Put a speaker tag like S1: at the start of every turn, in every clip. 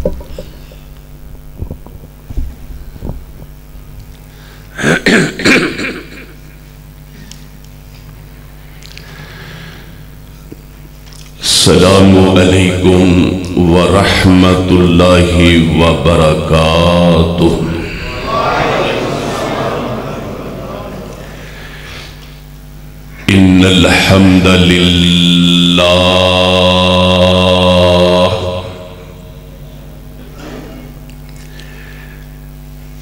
S1: السلام علیکم ورحمۃ اللہ وبرکاتہ۔ ان الحمد للہ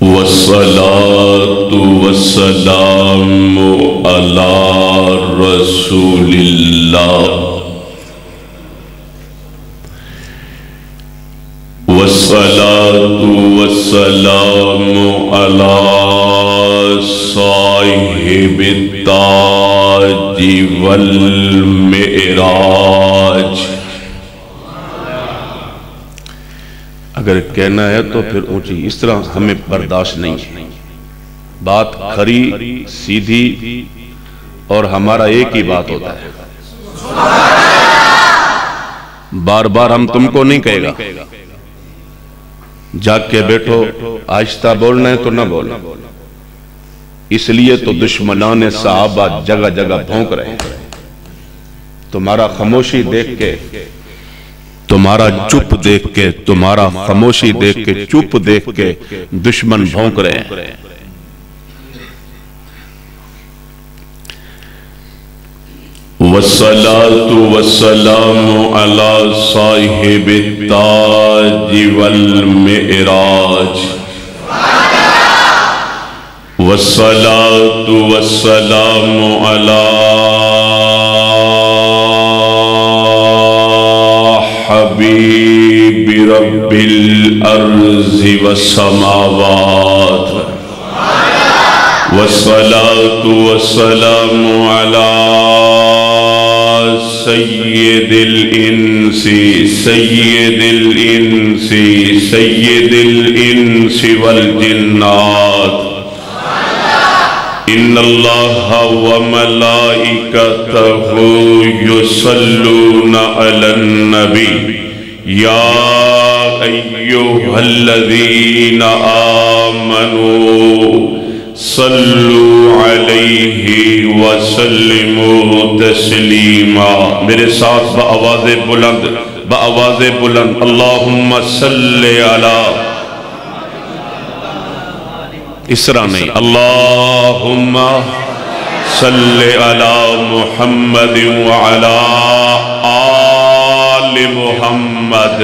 S1: والصلاة والسلام علی رسول اللہ والصلاة والسلام على صاحب التاج والمعراج۔ اگر کہنا ہے تو پھر اونچی، اس طرح ہمیں برداشت نہیں ہے۔ بات کھری سیدھی اور ہمارا ایک ہی بات ہوتا ہے، بار بار ہم تم کو نہیں کہے گا، جاگ کے بیٹھو، آہستہ بولنا ہے تو نہ بولنا۔ اس لیے تو دشمنان صحابہ جگہ جگہ بھونک رہے ہیں۔ تمہارا خاموشی دیکھ کے، تمہارا چپ دیکھ کے، تمہارا خاموشی دیکھ کے، چپ دیکھ کے دشمن بھونک رہے ہیں۔ والصلاة والسلام على صاحب التاج والمعراج۔ والصلاة والسلام على حبيب رب الأرض والسماوات۔ والصلاة والسلام على سید الانس سید الانس سید الانس والجنات۔ ان اللہ وملائکتہ یصلون علی النبی یا ایہا الذین آمنوا صلو علیہ وسلموا تسلیما۔ میرے ساتھ بآواز بلند اللہم صلی علی، اس طرح نہیں، اللہم صلی علی محمد وعلی آل محمد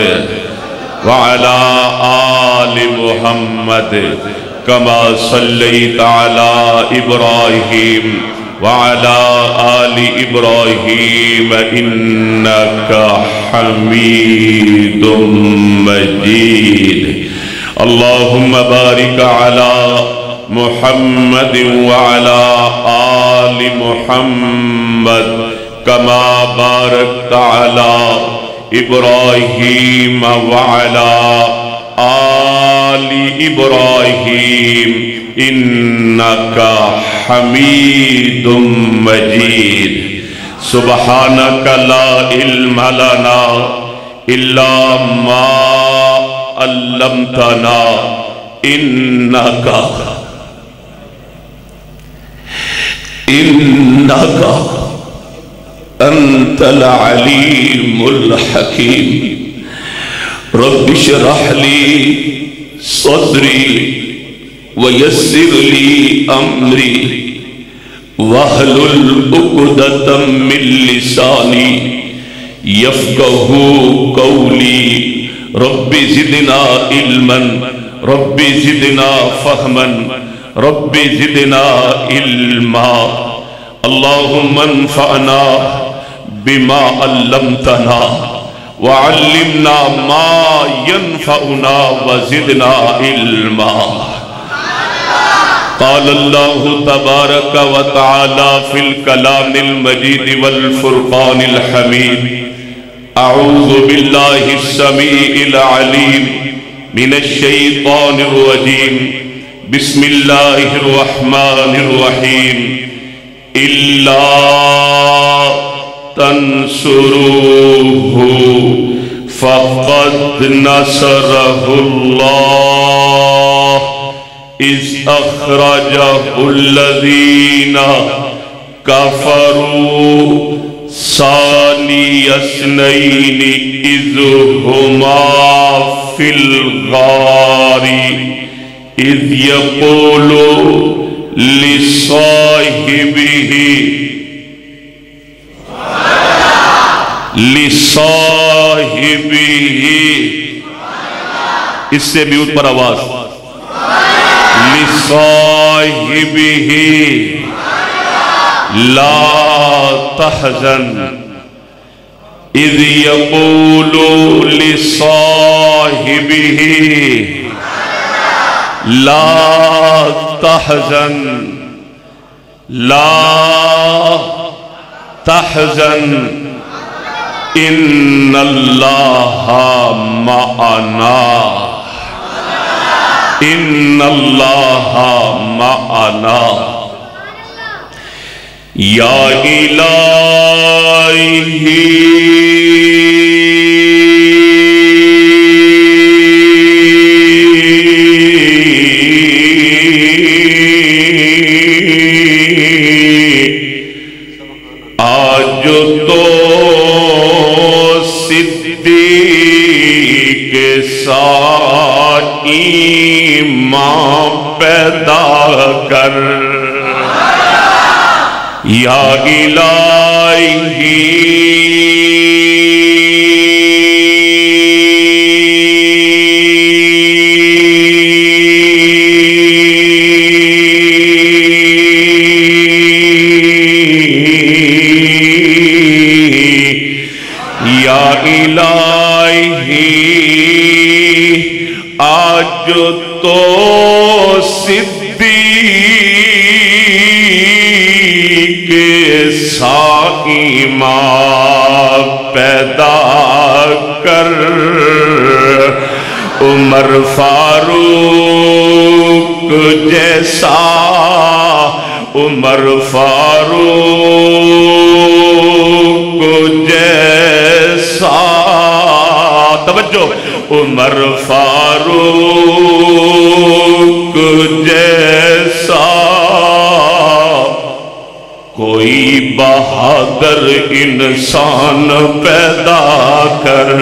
S1: وعلی آل محمد کما صلیت علی ابراہیم وعلی آل ابراہیم انکا حمید مجید۔ اللہم بارک علی محمد وعلی آل محمد کما بارکت علی ابراہیم وعلی آل ابراہیم انکا حمید مجید۔ سبحانک لا علم لنا الا ما علمتنا انکا انت العلیم الحکیم۔ رب اشرح لی صدری ویسر لی امری واحلل عقدۃ من لسانی یفقہوا قولی۔ رب زدنا علما رب زدنا فہما رب زدنا علما۔ اللہم انفعنا بما علمتنا وعلمنا ما ينفعنا وزدنا علما۔ قال اللہ تبارک وتعالی فی الکلام المجید والفرقان الحمید۔ اعوذ باللہ السمیع العلیم من الشیطان الرجیم۔ بسم اللہ الرحمن الرحیم۔ إلا تنصروه فقد نصرہ اللہ اذ اخرجہ الذین کفروا ثانی اثنین اذ ہما فی الغار اذ یقول لصاحبہ اس سے بھی اوپر آواز لصاحبہ لا تحزن اذ یقول لصاحبہ لا تحزن لا تحزن ان اللہ معنا ان اللہ معنا یا الہی آج تو ساتھ ایمان پیدا کر یا الہی یا الہی آج تو صدیق سا ایمان پیدا کر عمر فاروق جیسا عمر فاروق جیسا توجہ عمر فاروق جیسا کوئی بہادر انسان پیدا کر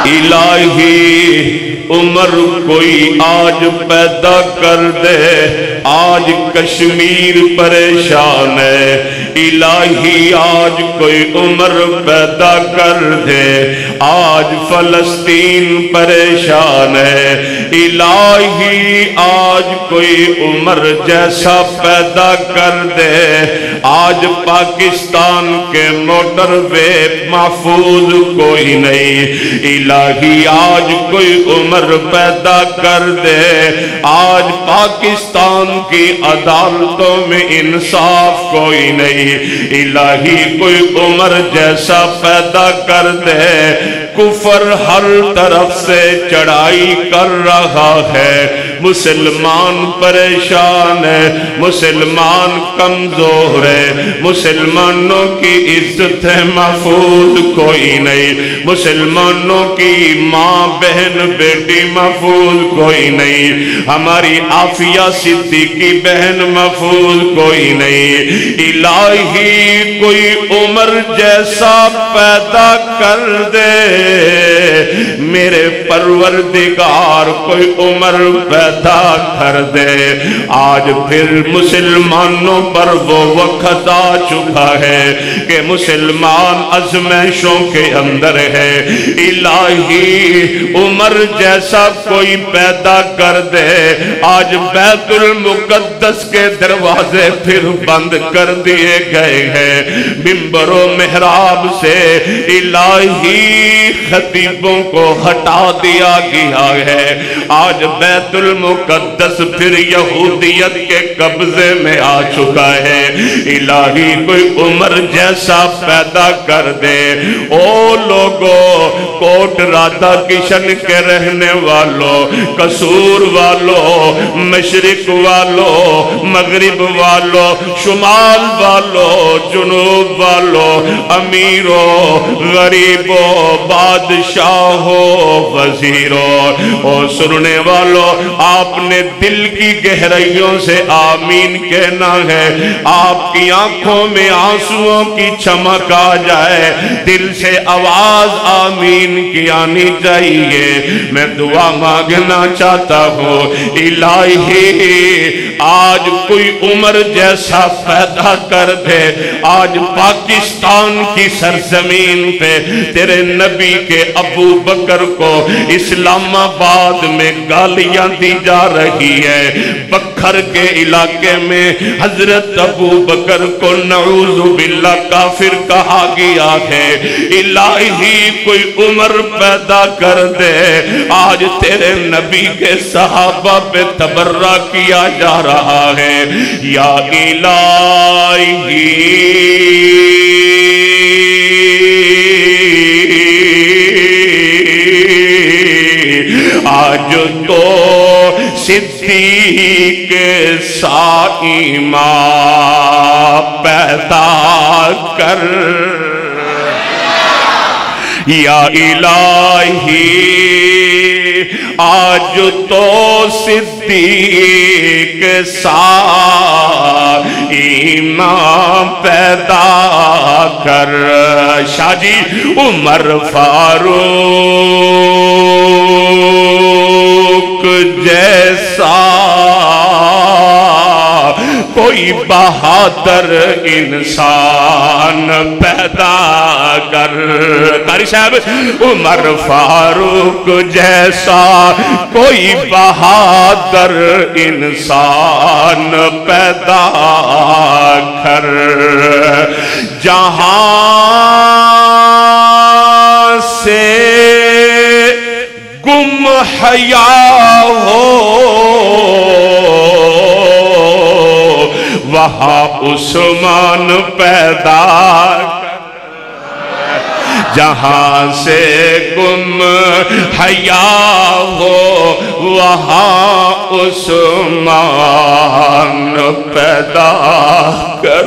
S1: الہی عمر کوئی آج پیدا کر دے آج کشمیر پریشان ہے الہی آج کوئی عمر پیدا کر دے آج فلسطین پریشان ہے الہی آج کوئی عمر جیسا پیدا کر دے آج پاکستان کے موٹر وے محفوظ کوئی نہیں الہی آج کوئی عمر پیدا کر دے آج پاکستان کی عدالتوں میں انصاف کوئی نہیں الہی کوئی عمر جیسا پیدا کر دے کفر ہر طرف سے چڑھائی کر رہا ہے مسلمان پریشان ہے مسلمان کمزور ہے مسلمانوں کی عزت ہے محفوظ کوئی نہیں مسلمانوں کی ماں بہن بیٹی محفوظ کوئی نہیں ہماری عافیہ صدیقی بہن محفوظ کوئی نہیں الہی کوئی عمر جیسا پیدا کر دے میرے پروردگار کوئی عمر پیدا کر دے آج پھر مسلمانوں پر وہ وقت آ چکا ہے کہ مسلمان ازمائشوں کے اندر ہے الہی عمر جیسا کوئی پیدا کر دے آج بیت المقدس کے دروازے پھر بند کر دیے گئے ہیں منبر و محراب سے الہی خطیبوں کو ہٹا دیا گیا ہے آج بیت المقدس پھر یہودیت کے قبضے میں آ چکا ہے الہی کوئی عمر جیسا پیدا کر دے او لوگو کوٹ رادا کشن کے رہنے والوں، قصور والوں، مشرق والوں، مغرب والوں، شمال والوں، جنوب والوں، امیروں، غریبوں، بادشاہوں، وزیروں اور سننے والوں، آپ نے دل کی گہرائیوں سے آمین کہنا ہے۔ آپ کی آنکھوں میں آنسوؤں کی چمک آ جائے، دل سے آواز آمین کی آنی چاہیے۔ میں دعا مانگنا چاہتا ہوں، الہی آج کوئی عمر جیسا پیدا کر دے، آج پاکستان کی سرزمین پہ تیرے نبی کے ابو بکر کو اسلام آباد میں گالیاں دی جا رہی ہے، بکھر کے علاقے میں حضرت ابو بکر کو نعوذ باللہ کافر کہا گیا ہے۔ الہی کوئی عمر پیدا کر دے، آج تیرے نبی کے صحابہ پہ تبرہ کیا جا رہا ہے۔ یا الہی آج تو صدیق سا ایمان پیدا کر، یا الہی آج تو صدیق سا ایمان پیدا کر۔ شاہ جی عمر فاروق جیسا کوئی بہادر انسان پیدا کر۔ قاری صاحب عمر فاروق جیسا کوئی بہادر انسان پیدا کر، جہاں سے گم حیا ہو وہاں عثمان پیدا کر، جہاں سے گم حیا ہو وہاں عثمان پیدا کر۔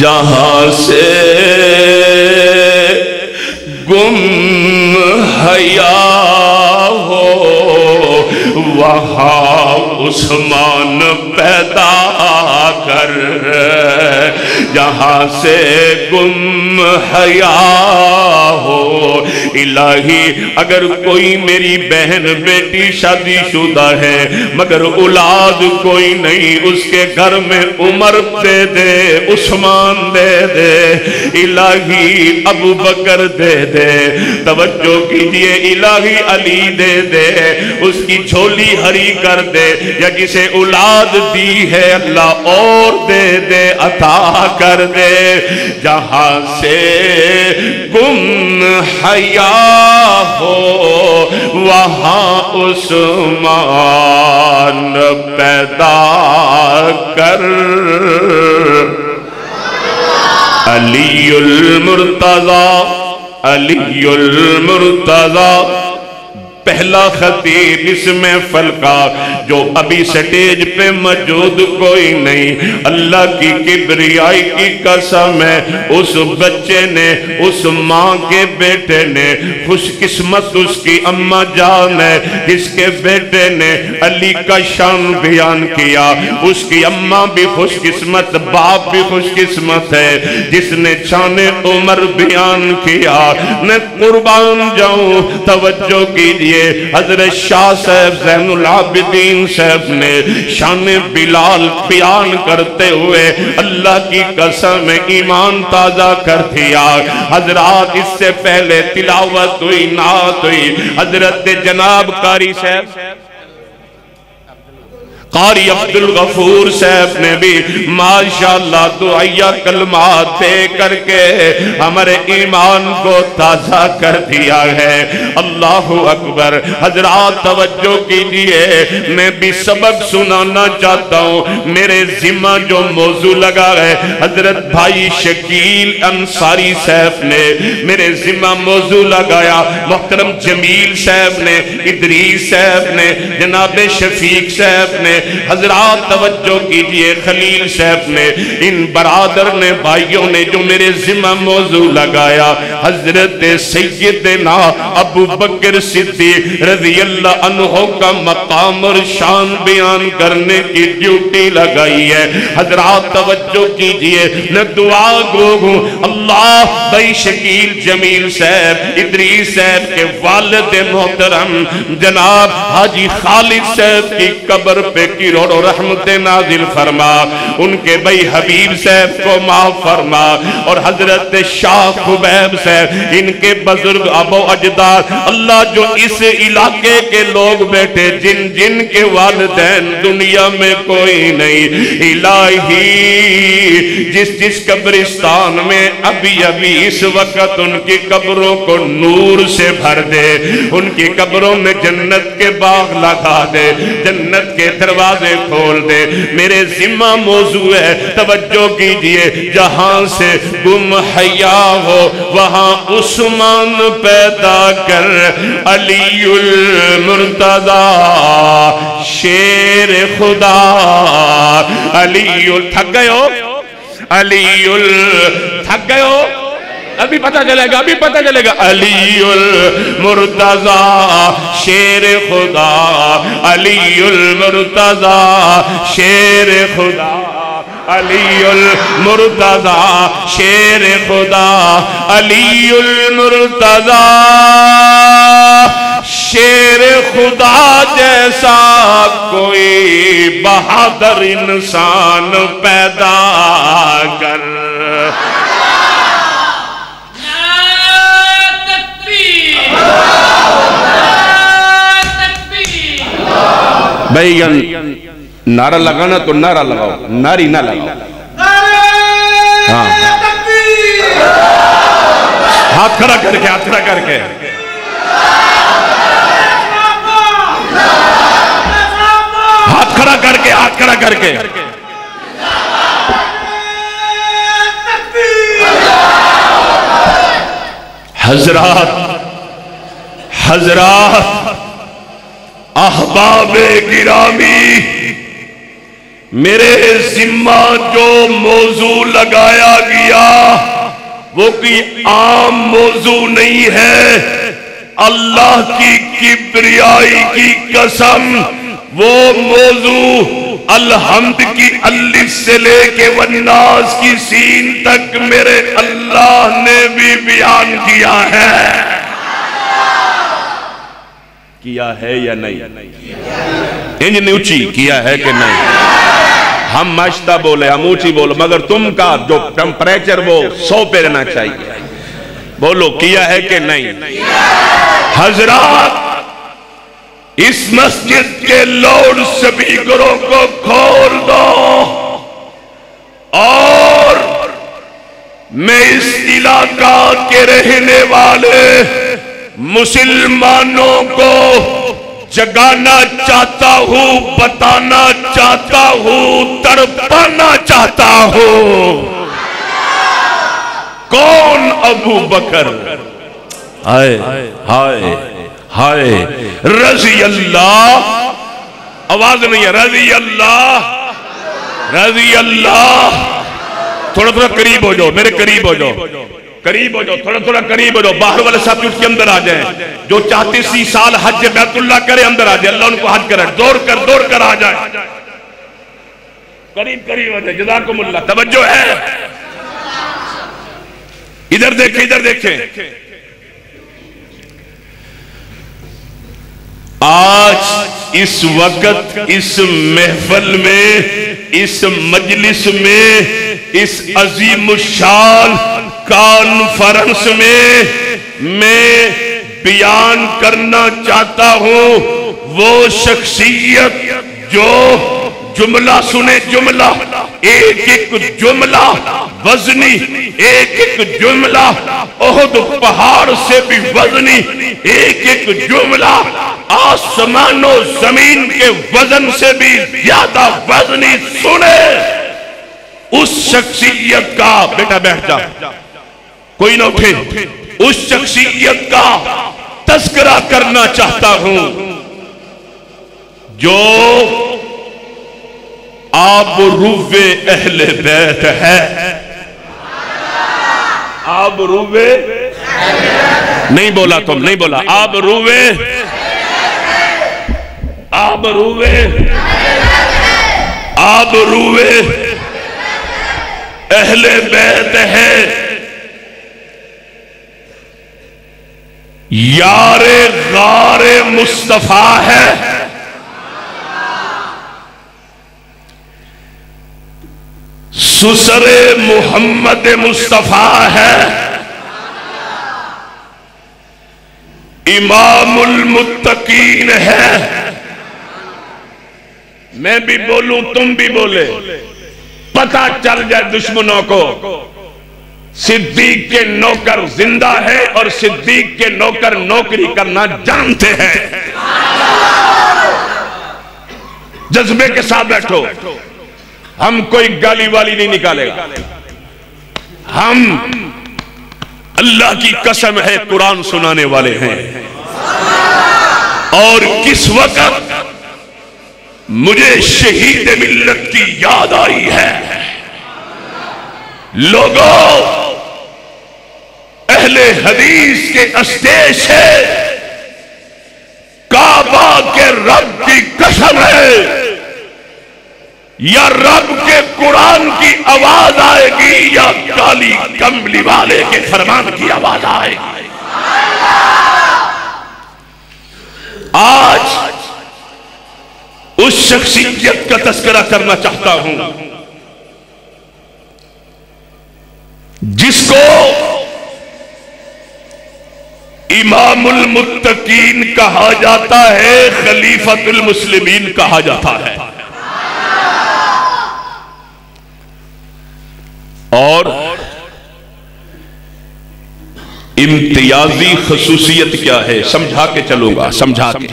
S1: جہاں سے گم حیا ہو وہاں عثمان پیدا کر، جہاں سے گم حیا ہو۔ الہی اگر کوئی میری بہن بیٹی شادی شدہ ہے مگر اولاد کوئی نہیں، اس کے گھر میں عمر دے دے، عثمان دے دے، الہی ابو بکر دے دے، توجہ کیجئے الہی علی دے دے، اس کی جھولی ہری کر دے، یا جسے اولاد دی ہے اللہ اور دے دے، عطا کر دے۔ جہاں سے گم حیا ہو وہاں عثمان پیدا کر۔ علی المرتضی، علی المرتضی پہلا خطیب اس محفل کا، جو ابھی سٹیج پہ موجود کوئی نہیں، اللہ کی کبریائی کی قسم ہے، اس بچے نے، اس ماں کے بیٹے نے، خوش قسمت اس کی اماں جان ہے جس کے بیٹے نے علی کا شان بیان کیا، اس کی اماں بھی خوش قسمت، باپ بھی خوش قسمت ہے جس نے شان عمر بیان کیا۔ میں قربان جاؤں، توجہ کیجئے، حضرت شاہ صاحب زین العابدین صاحب نے شان بلال بیان کرتے ہوئے اللہ کی قسم ایمان تازہ کر دیا۔ حضرات اس سے پہلے تلاوت ہوئی، نعت ہوئی، حضرت جناب قاری صاحب قاری عبدالغفور صاحب نے بھی ماشاءاللہ دعائیہ کلمات دے کر کے ہمارے ایمان کو تازہ کر دیا ہے۔ اللہ اکبر۔ حضرات توجہ کیجئے، میں بھی سبق سنانا چاہتا ہوں۔ میرے ذمہ جو موضوع لگا ہے، حضرت بھائی شکیل انصاری صاحب نے میرے ذمہ موضوع لگایا، محترم جمیل صاحب نے، ادریس صاحب نے، جناب شفیق صاحب نے، حضرات توجہ کیجئے خلیل صاحب نے، ان برادر نے، بھائیوں نے جو میرے ذمہ موضوع لگایا، حضرت سیدنا ابو بکر صدیق رضی اللہ عنہ کا مقام اور شان بیان کرنے کی ڈیوٹی لگائی ہے۔ حضرات توجہ کیجئے، میں دعا گو ہوں، اللہ بھائی شکیل جمیل صاحب ادریس صاحب کے والد محترم جناب حاجی خالد صاحب کی قبر پہ کروڑ و رحمت نازل فرما، ان کے بھائی حبیب صاحب کو معاف فرما، اور حضرت شاہ خبیب صاحب ان کے بزرگ ابو اجداد، اللہ جو اس علاقے کے لوگ بیٹھے جن جن کے والدین دنیا میں کوئی نہیں، الہی جس قبرستان میں ابھی اس وقت ان کی قبروں کو نور سے بھر دے، ان کی قبروں میں جنت کے باغ لگا دے، جنت کے دروازے کھول دے۔ میرے ذمہ موضوع ہے، توجہ کیجئے، جہاں سے گم حیا ہو وہاں عثمان پیدا کر، علی المرتضی شیر خدا، علی تھک گئے ہو، علی تھک گئے ہو، ابھی پتہ چلے گا، ابھی پتہ چلے گا، علی المرتضی شیر خدا، علی المرتضی شیر خدا، علی المرتضی شیر خدا، علی المرتضی شیر خدا جیسا کوئی بہادر انسان پیدا کر۔ بھائی نعرہ لگانا تو نعرہ لگاؤ، ناری نہ لگاؤ۔ ہاتھ کھڑا کر کے، ہاتھ کھڑا کر کے، ہاتھ کھڑا کر کے، ہاتھ کھڑا کر کے۔ حضرات احباب گرامی، میرے ذمہ جو موضوع لگایا گیا وہ کوئی عام موضوع نہیں ہے، اللہ کی کبریائی کی قسم وہ موضوع الحمد کی الف سے لے کے والناس کی سین تک میرے اللہ نے بھی بیان کیا ہے یا نہیں؟ انج اونچی کیا ہے کہ نہیں؟ ہم مشتہ بولے، ہم اونچی بولے، مگر تم کا جو ٹمپریچر وہ 100 پہ رہنا چاہیے، بولو کیا ہے کہ نہیں؟ حضرات اس مسجد کے لاؤڈ سپیکروں کو کھول دو اور میں اس علاقہ کے رہنے والے مسلمانوں کو جگانا چاہتا ہوں، بتانا چاہتا ہوں، تڑپانا چاہتا ہوں۔ کون ابو بکر؟ ہائے ہائے ہائے رضی اللہ، آواز نہیں ہے، رضی اللہ، رضی اللہ۔ تھوڑا تھوڑا قریب ہو جاؤ، میرے قریب ہو جاؤ، قریب ہو جاؤ، تھوڑا تھوڑا قریب ہو جاؤ۔ باہر والے ساتھ اس کے اندر آ جائیں، جو چاہتے 30 سال حج بیت اللہ کرے اندر آ جائے، اللہ ان کو حج کرے، دوڑ کر آ جائے، قریب ہو جائے۔ جزاکم اللہ، توجہ ہے، ادھر دیکھیں، ادھر دیکھیں۔ آج اس وقت اس محفل میں، اس مجلس میں، اس عظیم الشان کانفرنس میں بیان کرنا چاہتا ہوں وہ شخصیت جو جملہ سنے، جملہ ایک ایک جملہ وزنی، ایک ایک جملہ احد پہاڑ سے بھی وزنی، ایک ایک جملہ آسمان و زمین کے وزن سے بھی زیادہ وزنی سنے اس شخصیت کا۔ بیٹا بیٹھ جا، کوئی نہ اٹھے۔ اس شخصیت کا تذکرہ کرنا چاہتا ہوں جو آبرو اہل بیت ہے۔ آبرو نہیں بولا تم، نہیں بولا۔ آبرو اہل بیت ہے، یار غار مصطفیٰ ہے، سسر محمد مصطفیٰ ہے، امام المتقین ہے۔ میں بھی بولوں تم بھی بولے، پتہ چل جائے دشمنوں کو صدیق کے نوکر زندہ ہے اور صدیق کے نوکر نوکری کرنا جانتے ہیں۔ جذبے کے ساتھ بیٹھو، ہم کوئی گالی والی نہیں نکالے گا۔ ہم اللہ کی قسم ہے قرآن سنانے والے ہیں۔ اور کس وقت مجھے شہید ملت کی یاد آئی ہے، لوگوں اہل حدیث کے اسٹیج ہے، کعبہ کے رب کی قسم ہے، یا رب کے قرآن کی آواز آئے گی یا کالی کمبلی والے کے فرمان کی آواز آئے گی۔ آج اس شخصیت کا تذکرہ کرنا چاہتا ہوں جس کو امام المتقین کہا جاتا ہے، خلیفۃ المسلمین کہا جاتا ہے۔ اور امتیازی خصوصیت کیا ہے سمجھا کے چلوں گا، سمجھا کے،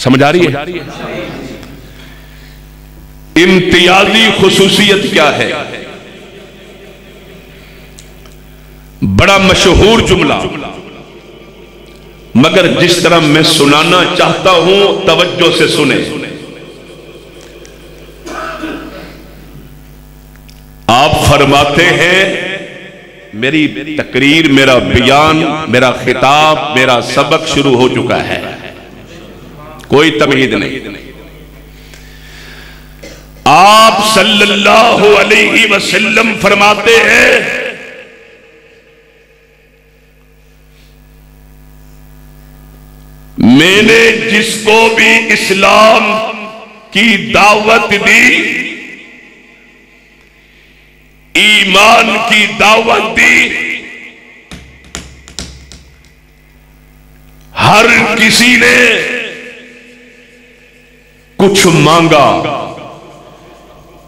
S1: سمجھ آ رہی ہے؟ امتیازی خصوصیت کیا ہے؟ بڑا مشہور جملہ، مگر جس طرح میں سنانا چاہتا ہوں توجہ سے سنیں۔ آپ فرماتے ہیں میری تقریر، میرا بیان، میرا خطاب، میرا سبق شروع ہو چکا ہے، کوئی تمہید نہیں۔ آپ صلی اللہ علیہ وسلم فرماتے ہیں میں نے جس کو بھی اسلام کی دعوت دی، ایمان کی دعوت دی، ہر کسی نے کچھ مانگا،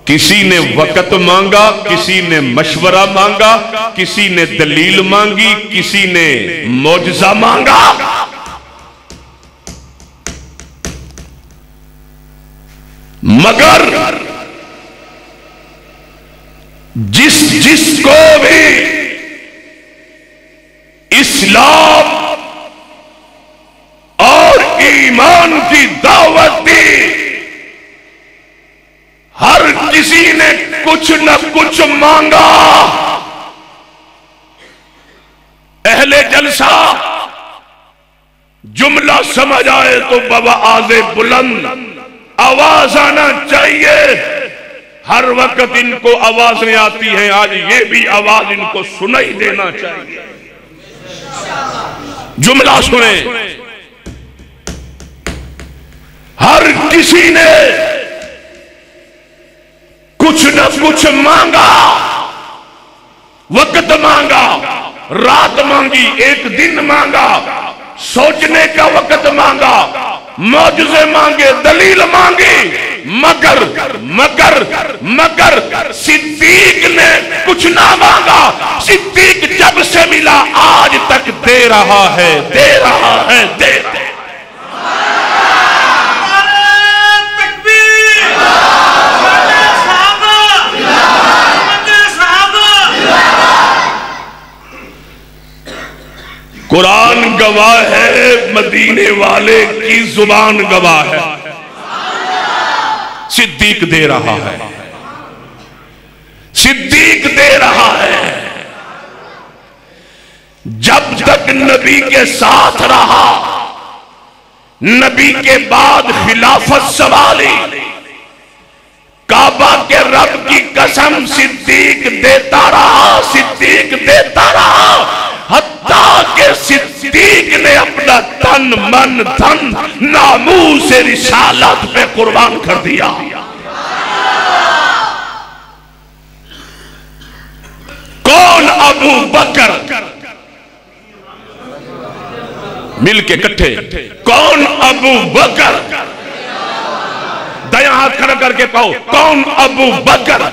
S1: کسی نے وقت مانگا، کسی نے مشورہ مانگا، کسی نے دلیل مانگی، کسی نے معجزہ مانگا، مگر جس کو بھی اسلام اور ایمان کی دعوت دی، ہر کسی نے کچھ نہ کچھ مانگا۔ اہل جلسہ جملہ سمجھ آئے تو بآواز بلند آواز آنا چاہیے۔ ہر وقت ان کو آوازیں آتی ہیں، آج یہ بھی آواز ان کو سنائی دینا چاہیے۔ جملہ سنیں، ہر کسی نے کچھ نہ کچھ مانگا، وقت مانگا، رات مانگی، ایک دن مانگا، سوچنے کا وقت مانگا، معجزے مانگے، دلیل مانگی، مگر مگر مگر صدیق نے کچھ نہ مانگا. صدیق جب سے ملا آج تک دے رہا ہے دے رہا ہے دے رہا ہے. قرآن گواہ ہے, مدینے والے کی زبان گواہ ہے. صدیق دے رہا ہے, صدیق دے رہا ہے. جب تک نبی کے ساتھ رہا, نبی کے بعد خلافت سنبھالی, کعبہ کے رب کی قسم صدیق دیتا رہا, صدیق دیتا رہا, حتیٰ کہ صدیق نے اپنا تن من دھن ناموس رسالت پہ قربان کر دیا. کون ابو بکر, مل کے کٹھے, کون ابو بکر, دائیں ہاتھ کھڑا کر کے کہو, کون ابو بکر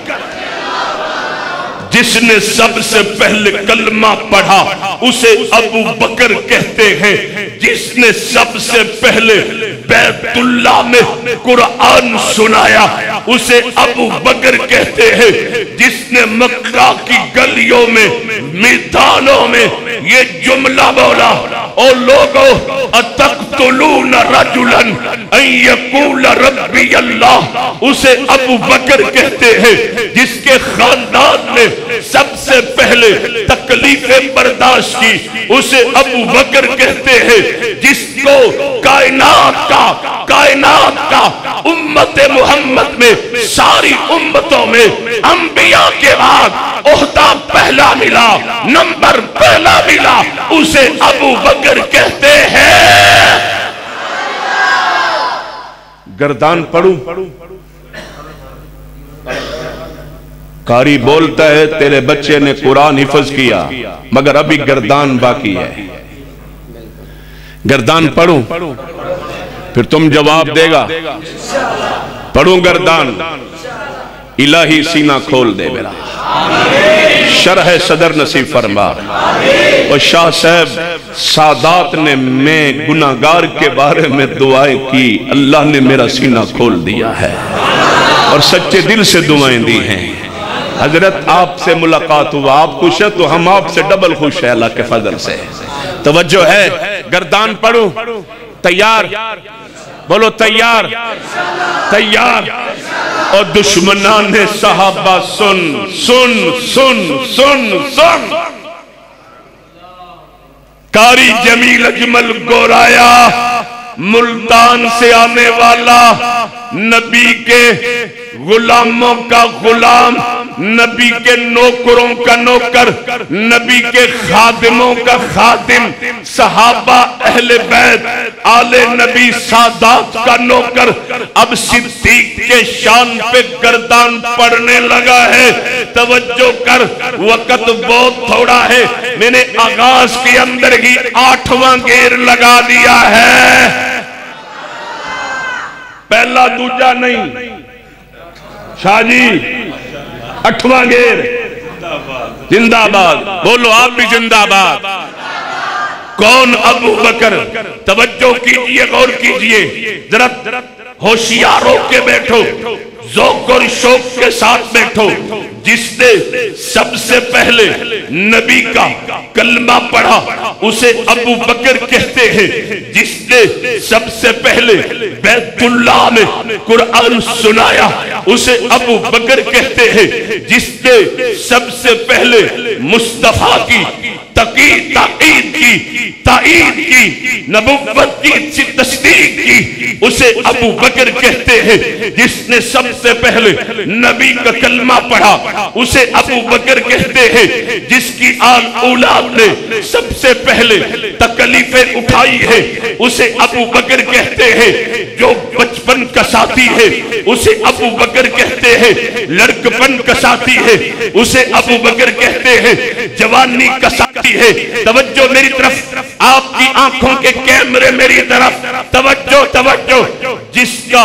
S1: جس نے سب سے پہلے کلمہ پڑھا اسے ابو بکر کہتے ہیں. جس نے سب سے پہلے بیت اللہ میں قرآن سنایا اسے ابو بکر کہتے ہیں. جس نے مکہ کی گلیوں میں میدانوں میں یہ جملہ بولا, او لوگو اتقتلون رجلا ان یقول ربی اللہ, اسے ابو بکر کہتے ہیں. جس کے خاندان نے سب سے پہلے تکلیفیں برداشت کی اسے ابو بکر کہتے ہیں. جس کو کائنات کا امت محمد میں ساری امتوں میں انبیاء کے بعد عہدہ پہلا ملا, نمبر پہلا ملا, اسے ابو بکر کہتے ہیں. گردان پڑھوں, قاری بولتا ہے تیرے بچے نے قرآن حفظ کیا مگر ابھی گردان باقی ہے. گردان پڑھوں پھر تم جواب دے گا. پڑھوں گردان, الہی سینہ کھول دے میرا, شرح صدر نصیب فرما. اور شاہ صاحب سادات نے میں گناہگار کے بارے میں دعائیں کی, اللہ نے میرا سینہ کھول دیا ہے اور سچے دل سے دعائیں دی ہیں. حضرت آپ سے ملاقات ہوا, آپ خوش ہے تو ہم آپ سے ڈبل خوش ہے اللہ کے فضل سے. توجہ ہے, گردان پڑھوں, تیار, بولو تیار, تیار. اور دشمنان صحابہ سن سن سن سن سن. قاری جمیل اجمل گورایا ملتان سے آنے والا, نبی کے غلاموں کا غلام, نبی کے نوکروں کا نوکر, نبی کے خادموں کا خادم, صحابہ اہل بیت آل نبی سادات کا نوکر. اب صدیق کے شان پہ گردان پڑنے لگا ہے. توجہ کر, وقت بہت تھوڑا ہے, میں نے آغاز کے اندر ہی 8واں گیر لگا دیا ہے. پہلا دوجا نہیں شاہ جی, 8واں گیر. زندہ آباد, بولو آپ بھی زندہ آباد. کون ابو بکر, توجہ کیجئے, غور کیجئے, ذرا ہوشیار ہو کے بیٹھو, ذوق اور شوق کے ساتھ بیٹھو. جس نے سب سے پہلے نبی کا کلمہ پڑھا اسے ابو بکر کہتے ہیں. جس نے سب سے پہلے بیت اللہ میں قرآن سنایا اسے ابو بکر کہتے ہیں. جس نے سب سے پہلے مصطفیٰ کی تائید کی نبوت کی تصدیق کی اسے ابو بکر کہتے ہیں. جس نے سب سے پہلے نبی کا کلمہ پڑھا اسے ابو بکر کہتے ہیں. جس کی آل اولاد نے سب سے پہلے تکلیفیں اٹھائی ہے اسے ابو بکر کہتے ہیں. جو بچپن کا ساتھی ہے اسے ابو بکر کہتے ہیں. لڑکپن کا ساتھی ہے اسے ابو بکر کہتے ہیں. جوانی کا ساتھی ہے, توجہ میری طرف, آپ کی آنکھوں کے کیمرے میری طرف, توجہ توجہ. جس کا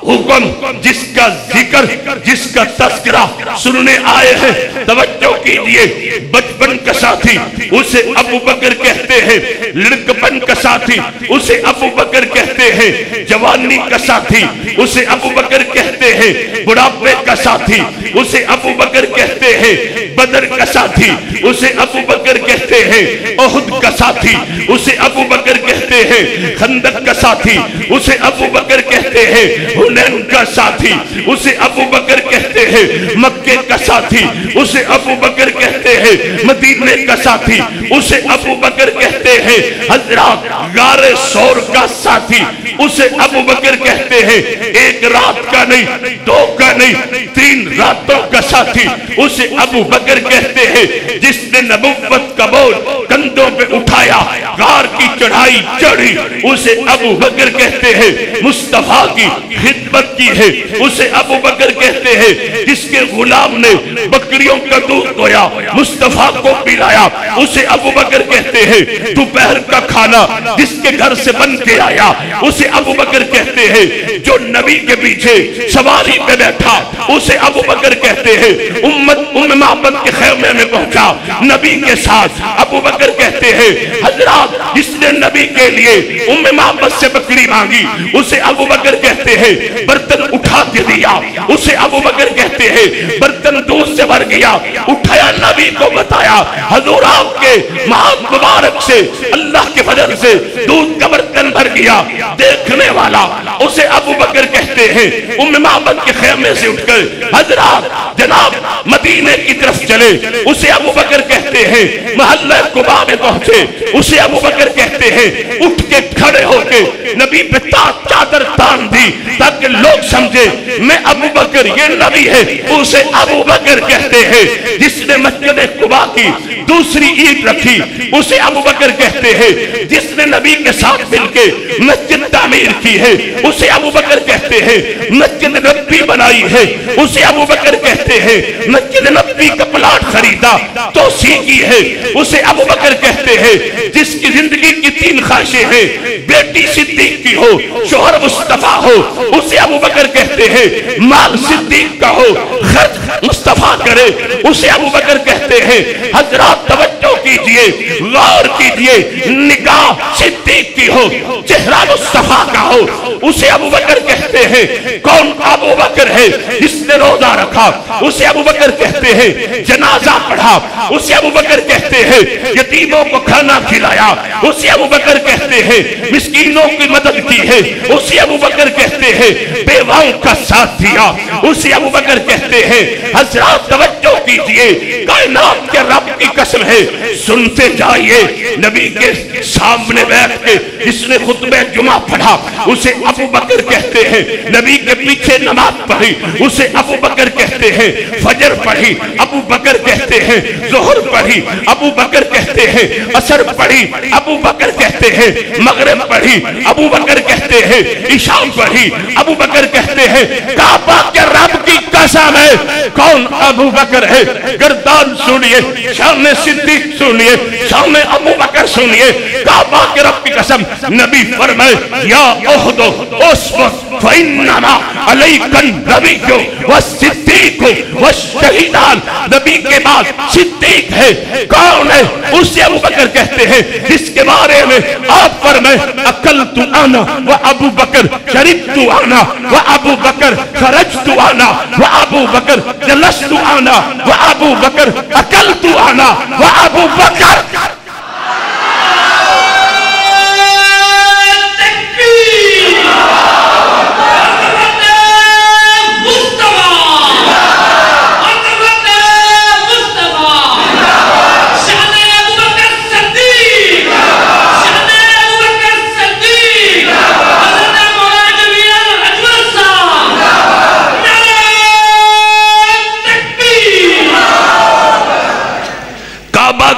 S1: حکم، جس کا ذکر، جس کا تذکرہ سننے آئے ہیں، توجہ کیجئے۔ بچپن کا ساتھی اسے ابو بکر کہتے ہیں، لڑکپن کا ساتھی اسے ابو بکر کہتے ہیں، جوانی کا ساتھی اسے ابو بکر کہتے ہیں، بڑھاپے کا ساتھی اسے ابو بکر کہتے ہیں، بدر کا ساتھی اسے ابو بکر کہتے ہیں، احد کا ساتھی اسے ابو بکر کہتے ہیں، خندق کا ساتھی اسے ابو بکر کہتے ہیں، حنین کا ساتھی اسے ابو بکر کہتے ہیں، مکے کا ساتھی اسے ابو بکر کہتے ہیں، مدینے کا ساتھی اسے ابو بکر کہتے ہیں، حضرات غار ثور کا ساتھی اسے ابو بکر کہتے ہیں، ایک رات کا نہیں، دو کا نہیں، 3 راتوں کا ساتھی اسے ابو بکر کہتے ہیں، جس نے نبوت کا بول کندھوں پہ اٹھایا، غار کی چڑھائی چڑھی، اسے ابو بکر کہتے ہیں، مصطفیٰ کی خدمت کی ہے اسے ابو بکر کہتے ہیں، جس کے غلام نے بکریوں کا دودھ دویا، مصطفیٰ کو پلایا، اسے ابو بکر کہتے ہیں، دوپہر کا کھانا جس کے گھر سے بن کے آیا اسے ابو بکر کہتے ہیں، جو نبی کے پیچھے سواری پہ بیٹھا اسے ابو بکر کہتے ہیں، ام معبد کے خیمے میں پہنچا نبی کے ساتھ ابو بکر کہتے ہیں، حضرات جس نے نبی کے لیے ام معبد سے بکری مانگی اسے ابو بکر کہتے ہیں، برتن اٹھا کے دیا اسے ابو بکر کہتے ہیں، برتن دودھ سے بھر گیا، اٹھایا نبی کو بتایا، حضور آپ کے ہاتھ مبارک سے اللہ کے فضل سے دودھ کا برتن بھر گیا، دیکھنے والا اسے ابو بکر کہتے ہیں، ام معبد کے خیمے سے اٹھ کر حضرات جناب مدینے کی طرف چلے اسے ابو بکر کہتے ہیں، محلہ قباء میں پہنچے اسے ابو بکر کہتے ہیں، اٹھ کے کھڑے ہو کے نبی پہ چادر تان دی تاکہ لوگ سمجھے میں ابو بکر، یہ نبی ہے، اسے ابو بکر کہتے ہیں، جس نے مسجد قباء کی دوسری عید رکھی اسے ابو بکر کہتے ہیں، جس نے نبی کے ساتھ مل کے مسجد تعمیر کی ہے اسے ابو بکر کہتے ہیں، مسجد نبی بنائی ہے اسے ابو بکر کہتے ہیں، مسجد نبی کا پلاٹ خریدا توسیع کی ہے اسے ابو بکر کہتے ہیں، جس کی زندگی کی 3 خواہشیں ہیں، بیٹی صدیق کی ہو، شوہر مصطفیٰ ہو اسے ابو بکر کہتے ہیں، مال صدیق کا ہو، خرچ مصطفیٰ کرے اسے ابو بکر کہتے ہیں۔ حضرات توجہ کیجئے، غور کیجئے، نگاہ صدیق کی ہو، چہرہ مصطفیٰ کا ہو اسے ابو بکر کہتے ہیں۔ کون ابو بکر ہے جس نے روزہ رکھا اسے ابو بکر کہتے ہیں، جنازہ پڑھا اسے ابو بکر کہتے ہیں، یتیموں کو کھانا کھلایا اسے ابو بکر کہتے ہیں، مسکینوں کی مدد کی ہے اسے ابو بکر کہتے ہیں، بیواؤں کا ساتھ دیا اسے ابو بکر کہتے ہیں۔ حضرات توجہ کیجئے، کائنات کے رب کی قسم ہے، سنتے جائیے، نبی کے سامنے بیٹھ کے جس نے خطبہ جمعہ پڑھا اسے ابو بکر کہتے ہیں، نبی کے پیچھے نماز پڑھی اسے ابو بکر کہتے ہیں، فجر پڑھی ابو بکر کہتے ہیں، ظہر پڑھی ابو بکر کہتے ہیں، عصر پڑھی ابو بکر کہتے ہیں، مغرب پڑھی ابو بکر کہتے ہیں، عشاء پڑھی ابو بکر کہتے ہیں۔ کعبہ کے رب کی قسم ہے، کون ابو بکر ہے؟ گردان سنیے، شان صدیق سنیے، شان ابو بکر سنیے، کعبہ کے رب کی قسم۔ نبی فرمائے، یا احد اسود فإنما علیک النبی والصدیق والشہیدان، نبی کے بعد صدیق ہے، کون ہے؟ اسے ابو بکر کہتے ہیں، جس کے بارے میں آپ فرمائے، اکلت انا و ابو بکر، شربت انا و ابو بکر، خرجت انا و ابو بکر، جلست انا و ابو بکر، اکلت انا و ابو بکر۔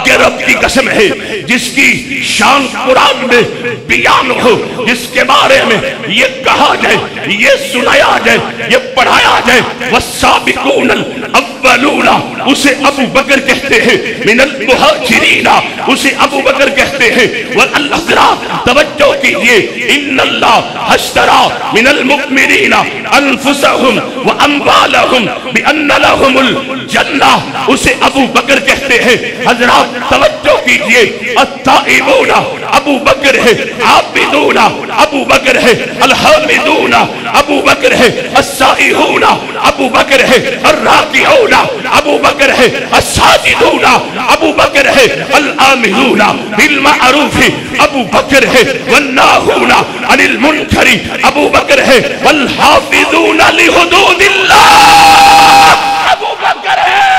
S1: کے رب کی قسم ہے جس کی شان قرآن میں بیان ہو، جس کے بارے میں یہ کہا جائے، یہ سنایا جائے، یہ پڑھایا جائے والسابقون الاولون اسے ابو بکر کہتے ہیں، من المہاجرین اسے ابو بکر کہتے ہیں، والحضرات توجہ کیجئے، ان اللہ اشترى من المؤمنین انفسهم واموالهم بان لهم الجنہ اسے ابو بکر کہتے ہیں۔ حضرات توجہ کیجئے، التائبون ابو بکر ہے، عابدون ابو بکر ہے، الحامدون ابو بکر ہے، السائحون ابو بکر ہے، الراکعون ابو بکر ہے، الساجدون ابو بکر ہے، الآمرون بالمعروف ابو بکر ہے، والناہون عن المنکر ابو بکر ہے، والحافظون لحدود اللہ ابو بکر ہے،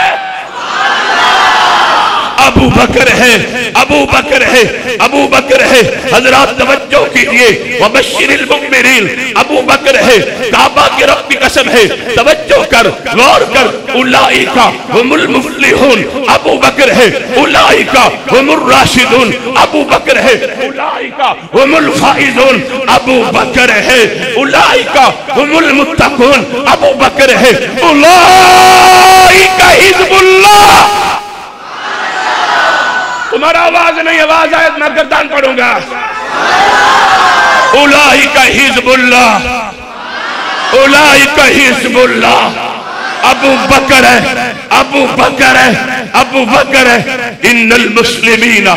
S1: ابو بکر ہے، ابو بکر ہے، ابو بکر ہے۔ حضرات توجہ کیجئے، وبشر المؤمنین ابو بکر ہے، کعبہ کے رب کی قسم ہے، توجہ کر، غور کر، اولئک هم المفلحون ابو بکر ہے، اولئک هم الراشدون ابو بکر ہے، اولئک هم الفائزون ابو بکر ہے، اولئک هم المتقون ابو بکر ہے، اولئک حزب اللہ۔ تمہارا آواز نہیں، آواز آئے میں گردان پڑھوں گا۔ اولئک حزب اللہ، اولئک حزب اللہ، ابو بکر ہے، ابو بکر ہے، ابو بکر ہے۔ ان المسلمین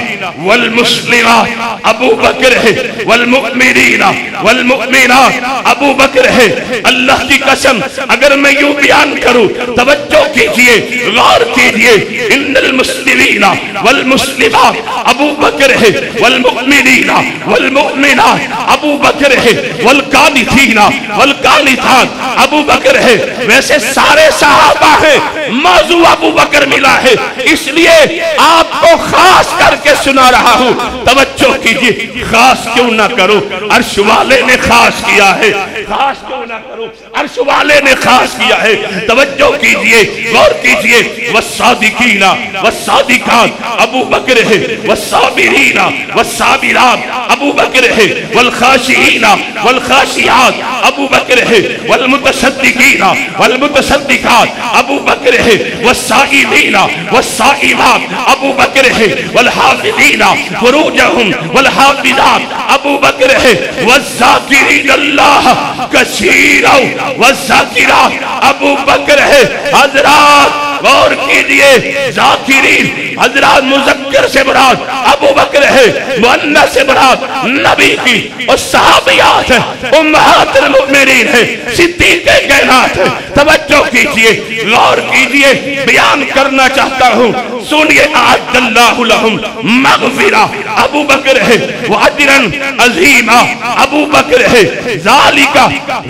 S1: والمسلمات ابو بکر ہے، والمؤمنین والمؤمنات ابو بکر ہے۔ اللہ کی قسم اگر میں یوں بیان کروں، توجہ کیجئے، غور کیجئے، ان المسلمین والمسلمات ابو بکر ہے، والمؤمنین والمؤمنات ابو بکر ہے، والقانتین والقانتات ابو بکر ہے۔ ویسے سارے صحابہ ہیں، موضوع ابو بکر ملا ہے، اس لیے آپ کو خاص کر کے سنا رہا ہوں۔ توجہ کیجئے، خاص کیوں نہ کرو، عرش والے نے خاص کیا ہے، خاص کیوں نہ کرو، عرش والے نے خاص کیا ہے۔ توجہ کیجئے، غور کیجئے، والصادقین والصادقات ابو بکر ہے، والصابرین والصابرات ابو بکر ہے، والخاشعین والخاشعات ابو بکر ہے، والمتصدقین والمتصدقات ابو بکر ہے، والصائمین والصائمات ابو بکر ہے، والحافظین فروجہم والحافظات ابو بکر ہے، والذاکرین اللہ کثیرا والذاکرات ابو بکر ہے۔ حضرات غور کیجئے، ذاکرین حضرات مذکر سے مراد ابو بکر ہے، مؤنث سے مراد نبی کی، اور صحابیات ہے، امہات المؤمنین ہے، صدیق کائنات ہے۔ توجہ کیجئے، غور کیجئے، بیان کرنا چاہتا ہوں، سنیے، اعد اللہ لہم مغفرہ ابو بکر ہے، واجرا عظیما ابو بکر ہے، ذالک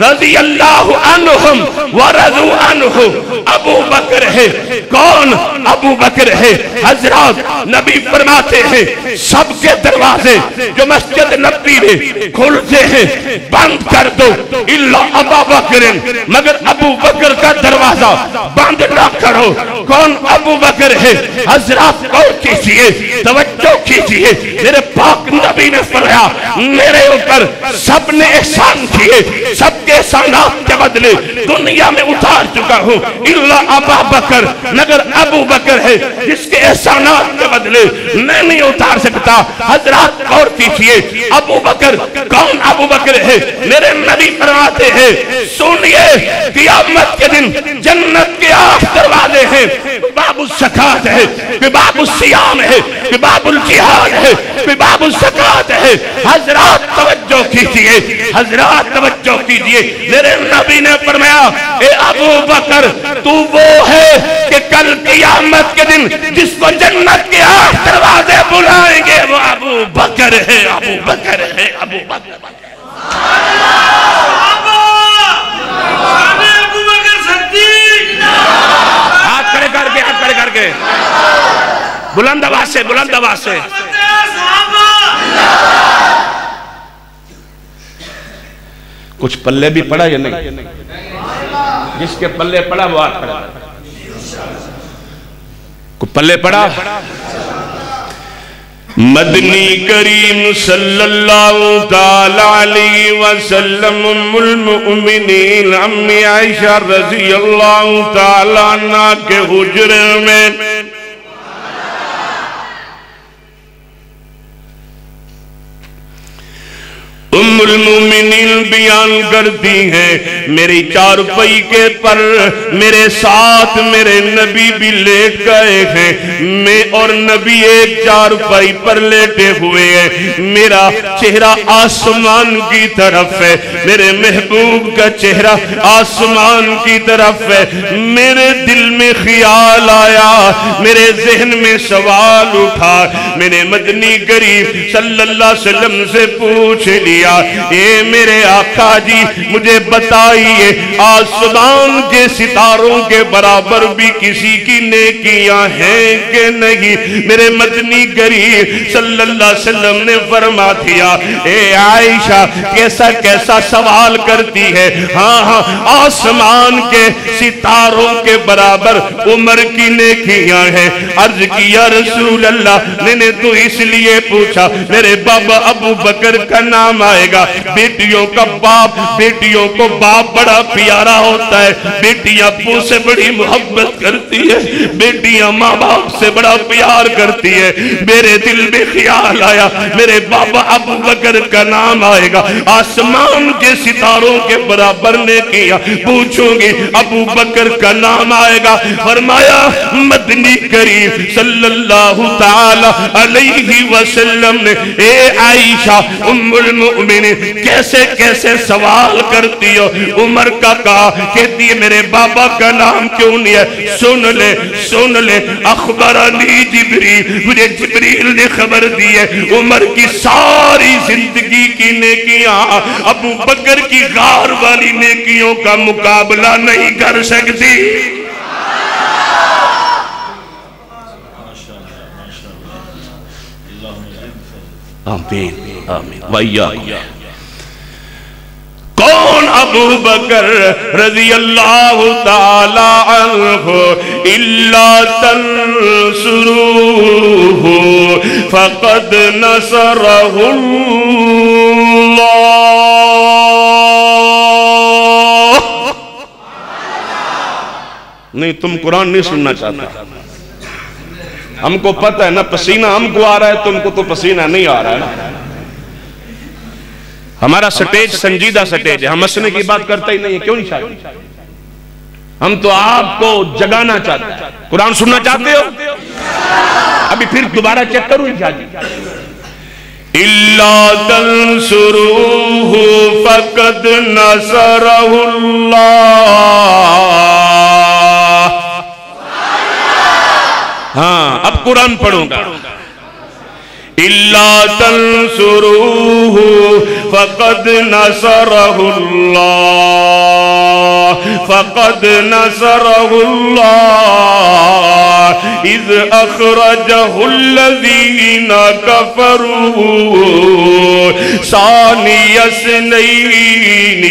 S1: رضی اللہ عنہم ورضوا عنہ ابو بکر ہے۔ کون ابو بکر ہے؟ حضرات نبی فرماتے ہیں سب کے دروازے جو مسجد نبی میں کھلتے ہیں بند کر دو الا ابا بکر، مگر ابو بکر کا دروازہ بند نہ کرو۔ کون ابو بکر ہے؟ حضرات غور کیجئے، توجہ کیجئے، میرے پاک نبی نے فرمایا میرے اوپر سب نے احسان کیے، سب کے احسانات کے بدلے دنیا میں اتار چکا ہوں الا ابا بکر، مگر ابو بکر ہے جس کے احسانات کے بدلے میں نہیں اتار سکتا۔ حضرات غور کیجئے، ابو بکر کون ابو بکر ہے؟ میرے نبی فرماتے ہیں سنیے، قیامت کے دن جنت کے 8 دروازے ہیں، باب الزکاة ہے، باب الصیام ہے، باب الجہاد ہے، باب الزکاة ہے۔ حضرات توجہ کیجئے، حضرات توجہ کیجئے، میرے نبی نے فرمایا اے ابو بکر تو وہ ہے کہ کل قیامت کے دن جس کو جنت کے 8 دروازے بلائیں گے وہ ابو بکر ہے، ابو بکر ہے، ابو بکر ہے۔ ہاتھ کھڑے کر کے، ہاتھ کھڑے کر کے، بلند آواز سے، بلند آواز سے۔ کچھ پلے بھی پڑا یا نہیں؟ جس کے پلے پڑا وہ ہاتھ کھڑا، کوئی پلے پڑا؟ مدنی کریم صلی اللہ تعالی علیہ وسلم ام المؤمنین امی عائشہ رضی اللہ تعالی عنہ کے حجرے میں ام المؤمنین بیان کرتی ہیں میری چارپائی کے پر میرے ساتھ میرے نبی بھی لیٹ گئے ہیں، میں اور نبی ایک چارپائی پر لیٹے ہوئے ہیں، میرا چہرہ آسمان کی طرف ہے، میرے محبوب کا چہرہ آسمان کی طرف ہے۔ میرے دل میں خیال آیا، میرے ذہن میں سوال اٹھا، میں نے مدنی کریم صلی اللہ علیہ وسلم سے پوچھ لیا، اے میرے آقا جی مجھے بتائیے آسمان کے ستاروں کے برابر بھی کسی کی نیکیاں ہیں کہ نہیں؟ میرے مدنی کریم صلی اللہ علیہ وسلم نے فرما دیا، اے عائشہ کیسا کیسا سوال کرتی ہے؟ ہاں ہاں آسمان کے ستاروں کے برابر عمر کی نیکیاں ہیں۔ عرض کیا رسول اللہ، میں نے تو اس لیے پوچھا میرے بابا ابو بکر کا نام آئے گا، بیٹیوں کا باپ، بیٹیوں کو باپ بڑا پیارا ہوتا ہے، بیٹیاں ابو سے بڑی محبت کرتی ہے، بیٹیاں ماں باپ سے بڑا پیار کرتی ہے۔ میرے دل میں خیال آیا میرے بابا ابو بکر کا نام آئے گا، آسمان کے ستاروں کے برابر نے کیا، پوچھوں گی ابو بکر کا نام آئے گا۔ فرمایا مدنی کریم صلی اللہ تعالی علیہ وسلم نے، اے عائشہ ام المؤمنین کیسے کیسے سوال کرتی ہو؟ عمر کا کہا، کہتی ہے میرے بابا کا نام کیوں نہیں ہے؟ سن لے اخبرنی جبریل، مجھے جبریل نے خبر دی ہے عمر کی ساری زندگی کی نیکیاں ابو بکر کی غار والی نیکیوں کا مقابلہ نہیں کر سکتی۔ آمین آمین وَإِيَّاكُمْ۔ کون ابو بکر رضی اللہ تعالی عنہ؟ اِلَّا تَنْصُرُوهُ فَقَدْ نَصَرَهُ اللَّهُ۔ نہیں تم قرآن نہیں سننا چاہتا، ہم کو پتہ ہے نا پسینہ ہم کو آ رہا ہے، تم کو تو پسینہ نہیں آ رہا ہے نا۔ ہمارا سٹیج سنجیدہ سٹیج ہے، ہم ہنسنے کی بات کرتا ہی نہیں ہے، کیوں نہیں چاہتے؟ ہم تو آپ کو جگانا چاہتے ہیں۔ قرآن سننا چاہتے ہو؟ ابھی پھر دوبارہ چیک کروں انشاءاللہ۔ إِلَّا تَنْصُرُوهُ فَقَدْ نَصَرَهُ اللَّهُ۔ ہاں اب قرآن پڑھوں گا۔ إِلَّا تَنْصُرُوهُ فَقَدْ نَصَرَهُ اللَّهُ فَقَدْ نَصَرَهُ اللَّهُ إِذْ أَخْرَجَهُ الَّذِينَ كَفَرُوا ثَانِيَ اثْنَيْنِ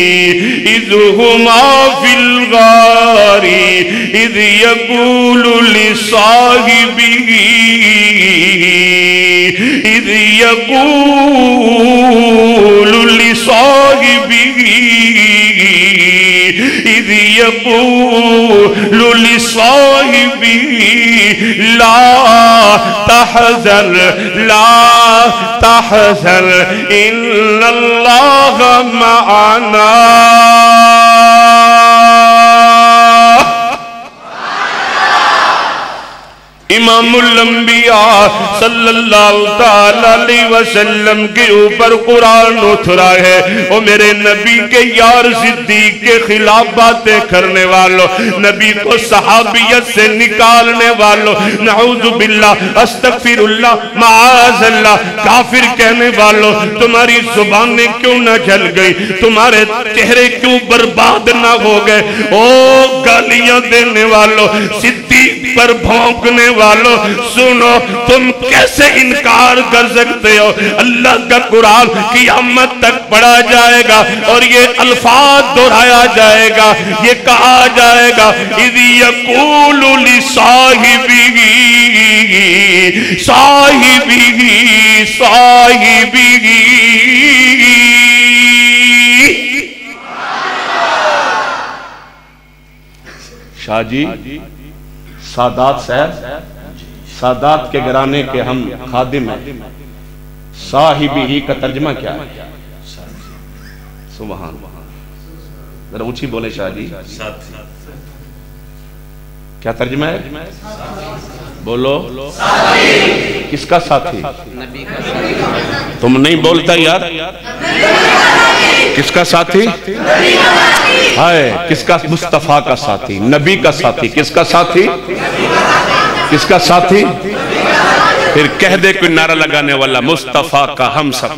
S1: إِذْ هُمَا فِي الْغَارِ إِذْ يَقُولُ لِصَاحِبِهِ إِذْ يَقُولُ لِصَاحِبِهِ إِذْ يَقُولُ لِصَاحِبِهِ لَا تَحْزَنْ إِنَّ اللَّهَ مَعَنَا۔ امام الانبیاء صلی اللہ علیہ وسلم کے اوپر قرآن اترا ہے، وہ میرے نبی کے یار صدیق کے خلاف باتیں کرنے والوں، نبی کو صحابیت سے نکالنے والوں، نعوذ باللہ استغفر اللہ معاذ اللہ، کافر کہنے والوں، تمہاری زبانیں کیوں نہ جل گئی؟ تمہارے چہرے کیوں برباد نہ ہو گئے؟ او گالیاں دینے والوں، صدیق پر بھونکنے والوں سنو، تم کیسے انکار کر سکتے ہو؟ اللہ کا قرآن قیامت تک پڑھا جائے گا اور یہ الفاظ دہرایا جائے گا، یہ کہا جائے گا اِذْ يَقُولُ لِصَاحِبِهِ شاہ جی سادات صاحب، سادات کے گھرانے کے ہم خادم ہیں، صاحبی کا ترجمہ کیا ہے؟ سبحان اللہ، ذرا اونچی بولے شاہ جی، کیا ترجمہ ہے؟ بولو، کس کا ساتھی؟ تم نہیں بولتا یار، کس کا ساتھی؟ ہائے، کس کا؟ مصطفیٰ کا ساتھی، نبی کا ساتھی، کس کا ساتھی؟ کس کا ساتھی؟ پھر کہہ دے کوئی نعرہ لگانے والا، مصطفیٰ کا ہم سفر،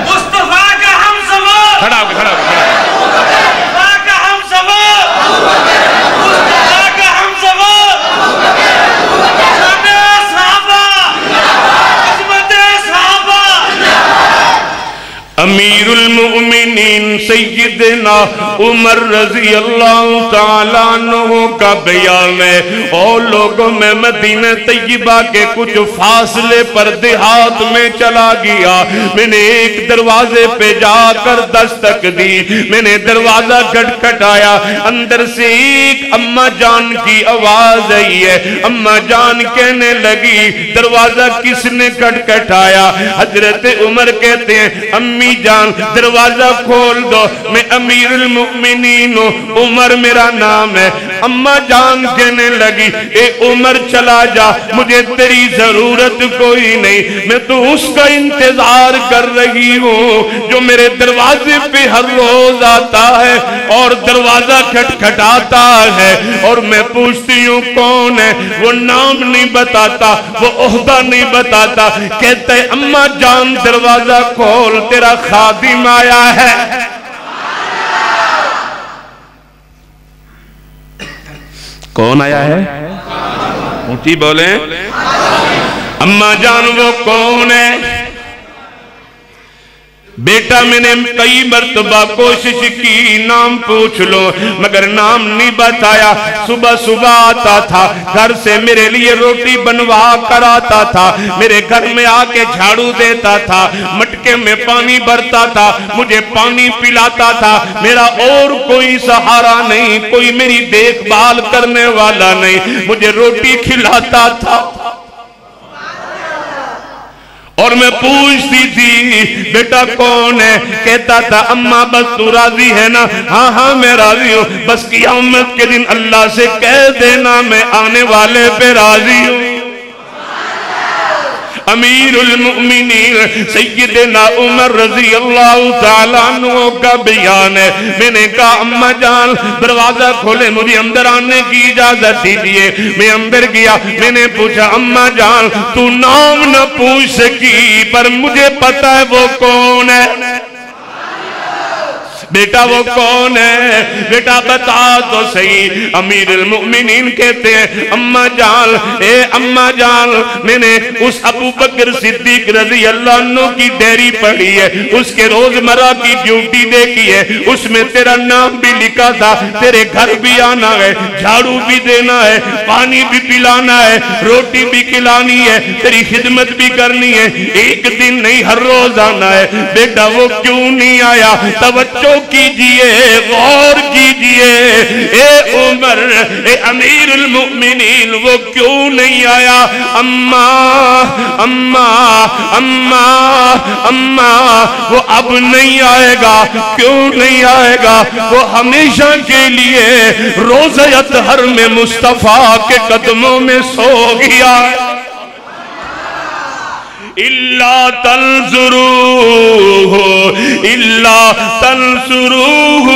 S2: مصطفیٰ کا ہم سفر،
S1: کھڑا ہو کھڑا ہو،
S2: مصطفیٰ کا ہم سفر، مصطفیٰ کا ہم سفر، عظمت صحابہ، عظمت صحابہ،
S1: امیر المؤمنین سیدنا عمر رضی اللہ تعالیٰ عنہ کا بیان ہے، اور لوگوں میں مدینہ طیبہ کے کچھ فاصلے پر دیہات میں چلا گیا، میں نے ایک دروازے پہ جا کر دستک دی، میں نے دروازہ کھٹکھٹایا، اندر سے ایک اماں جان کی آواز آئی ہے، اماں جان کہنے لگی دروازہ کس نے کھٹکھٹایا؟ حضرت عمر کہتے ہیں امی جان دروازہ کھول دو، میں امیر المؤمنین ہوں، عمر میرا نام ہے۔ اماں جان کہنے لگی اے عمر چلا جا، مجھے تیری ضرورت کوئی نہیں، میں تو اس کا انتظار کر رہی ہوں جو میرے دروازے پہ ہر روز آتا ہے اور دروازہ کھٹکھٹاتا ہے، اور میں پوچھتی ہوں کون ہے، وہ نام نہیں بتاتا، وہ عہدہ نہیں بتاتا، کہتا ہے اماں جان دروازہ کھول، تیرا خادم آیا ہے۔ کون آیا ہے؟ اونچی بولیں، اماں جان وہ کون ہے؟ بیٹا میں نے کئی مرتبہ کوشش کی نام پوچھ لو مگر نام نہیں بتایا، صبح صبح آتا تھا گھر سے میرے لیے روٹی بنوا کر آتا تھا، میرے گھر میں آ کے جھاڑو دیتا تھا، مٹکے میں پانی بھرتا تھا، مجھے پانی پلاتا تھا، میرا اور کوئی سہارا نہیں، کوئی میری دیکھ بھال کرنے والا نہیں، مجھے روٹی کھلاتا تھا، اور میں پوچھتی تھی بیٹا کون ہے؟ کہتا تھا اماں بس تو راضی ہے نا؟ ہاں ہاں میں راضی ہوں، بس قیامت کے دن اللہ سے کہہ دینا میں آنے والے پہ راضی ہوں۔ امیر المؤمنین سیدنا عمر رضی اللہ تعالیٰ عنہ کا بیان ہے، میں نے کہا اماں جان دروازہ کھولے، مجھے اندر آنے کی اجازت دیجئے، میں اندر گیا، میں نے پوچھا اماں جان تو نام نہ پوچھ سکی پر مجھے پتا ہے وہ کون ہے؟ بیٹا وہ کون ہے؟ بیٹا بتا تو صحیح۔ امیر المؤمنین کہتے ہیں اماں جان، اے اماں جان میں نے اس ابو بکر صدیق رضی اللہ عنہ کی ڈیری پڑھی ہے، اس کے روزمرہ کی ڈیوٹی دیکھی ہے، اس میں تیرا نام بھی لکھا تھا، تیرے گھر بھی آنا ہے، جھاڑو بھی دینا ہے، پانی بھی پلانا ہے، روٹی بھی کھلانی ہے، تیری خدمت بھی کرنی ہے، ایک دن نہیں ہر روز آنا ہے۔ بیٹا وہ کیوں نہیں آیا؟ توجہ کیجئے، غور کیجئے، اے عمر، اے امیر المؤمنین وہ کیوں نہیں آیا؟ اماں اماں اماں اماں وہ اب نہیں آئے گا۔ کیوں نہیں آئے گا؟ وہ ہمیشہ کے لیے روضہ اطہر میں مصطفیٰ کے قدموں میں سو گیا ہے۔ إِلَّا تَنْصُرُوهُ إِلَّا تَنْصُرُوهُ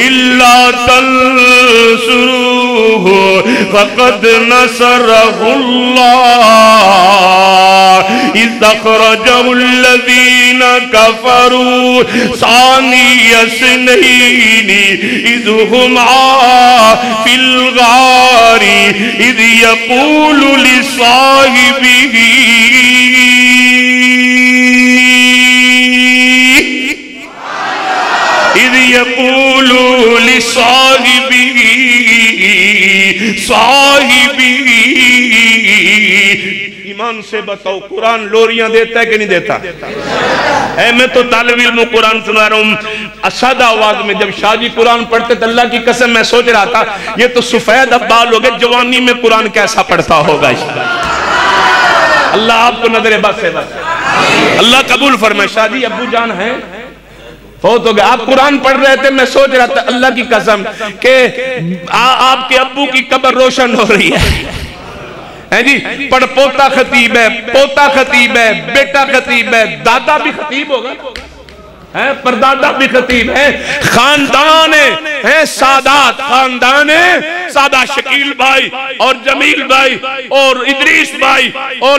S1: إِلَّا تَنْصُرُوهُ فَقَدْ نَصَرَهُ اللَّهُ اذ اخرجہ الذین کفروا ثانی اثنین اذ ہما فی الغار اذ یقول لصاحبہ اذ یقول لصاحبہ ایمان سے بتاؤ قرآن لوریاں دیتا ہے کہ نہیں دیتا؟ میں تو طالب علم قرآن سنا رہا ہوں سادہ آواز میں. جب شاہ جی قرآن پڑھتے تو اللہ کی قسم میں سوچ رہا تھا یہ تو سفید ابال ہو گئے, جوانی میں قرآن کیسا پڑھتا ہوگا. اللہ آپ کو نظر بس ہے, بس اللہ قبول فرمائے. شاہ جی ابو جان ہیں فوت ہو گئے, آپ قرآن پڑھ رہے تھے, میں سوچ رہا تھا اللہ کی قسم کہ آپ کے ابو کی قبر روشن ہو رہی ہے جی. پڑھ پوتا خطیب ہے, پوتا خطیب ہے, بیٹا خطیب ہے, دادا بھی خطیب ہوگا, پردادا بھی خطیب ہے. خاندان ہے سادات, خاندان ہے سادہ. شکیل بھائی اور جمیل بھائی اور ادریس بھائی اور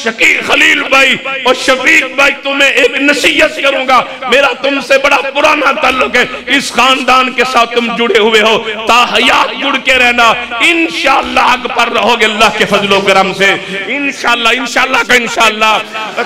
S1: شکیل خلیل بھائی اور شفیق بھائی, تمہیں ایک نصیحت کروں گا, میرا تم سے بڑا پرانا تعلق ہے, اس خاندان کے ساتھ تم جڑے ہوئے ہو, تا حیات جڑ کے رہنا, انشاءاللہ حق پر رہو گے اللہ کے فضل و کرم سے, انشاءاللہ. انشاءاللہ کا انشاءاللہ.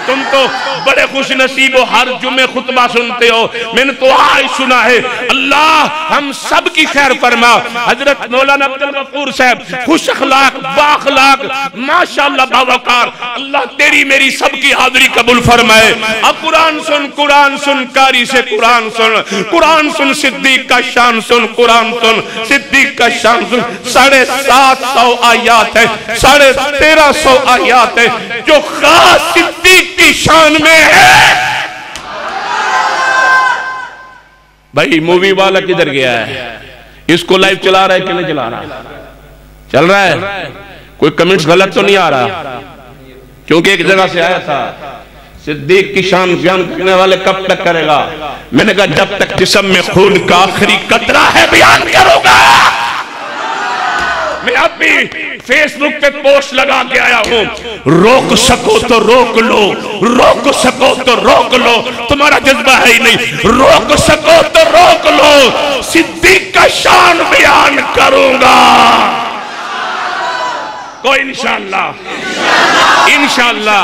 S1: تم تو بڑے خوش نصیب ہو, ہر جمعے خطبہ سنتے ہو, میں نے تو آج سنا ہے. اللہ ہم سب کی خیر فرما. حضرت مولانا عبدالغفور صاحب خوش اخلاق, با اخلاق, ماشاءاللہ باوقار, اللہ تیری میری سب کی حاضری قبول فرمائے. اب قرآن سن, قرآن سن, کاری سے قرآن سن, قرآن سن, صدیق کا شان سن, قرآن سن, صدیق کا شان سن. 750 آیات ہے, 1350 آیات ہے جو خاص صدیق کی شان میں ہے. بھائی مووی والا کدھر گیا ہے؟ اس کو لائیو چلا رہا ہے کہ نہیں چلا رہا؟ چل رہا ہے. کوئی کمنٹس غلط تو نہیں آ رہا؟ کیونکہ ایک جگہ سے آیا تھا صدیق کی شان بیان کرنے والے کب تک کرے گا؟ میں نے کہا جب تک جسم میں خون کا آخری قطرہ ہے بیان کروں گا. میں اب بھی فیس بک پہ پوسٹ لگا کے آیا ہوں, روک سکو تو روک لو, روک سکو تو روک لو. تمہارا جذبہ ہے ہی نہیں, روک سکو تو روک لو, صدیق کا شان بیان کروں گا. کوئی انشاءاللہ, انشاءاللہ.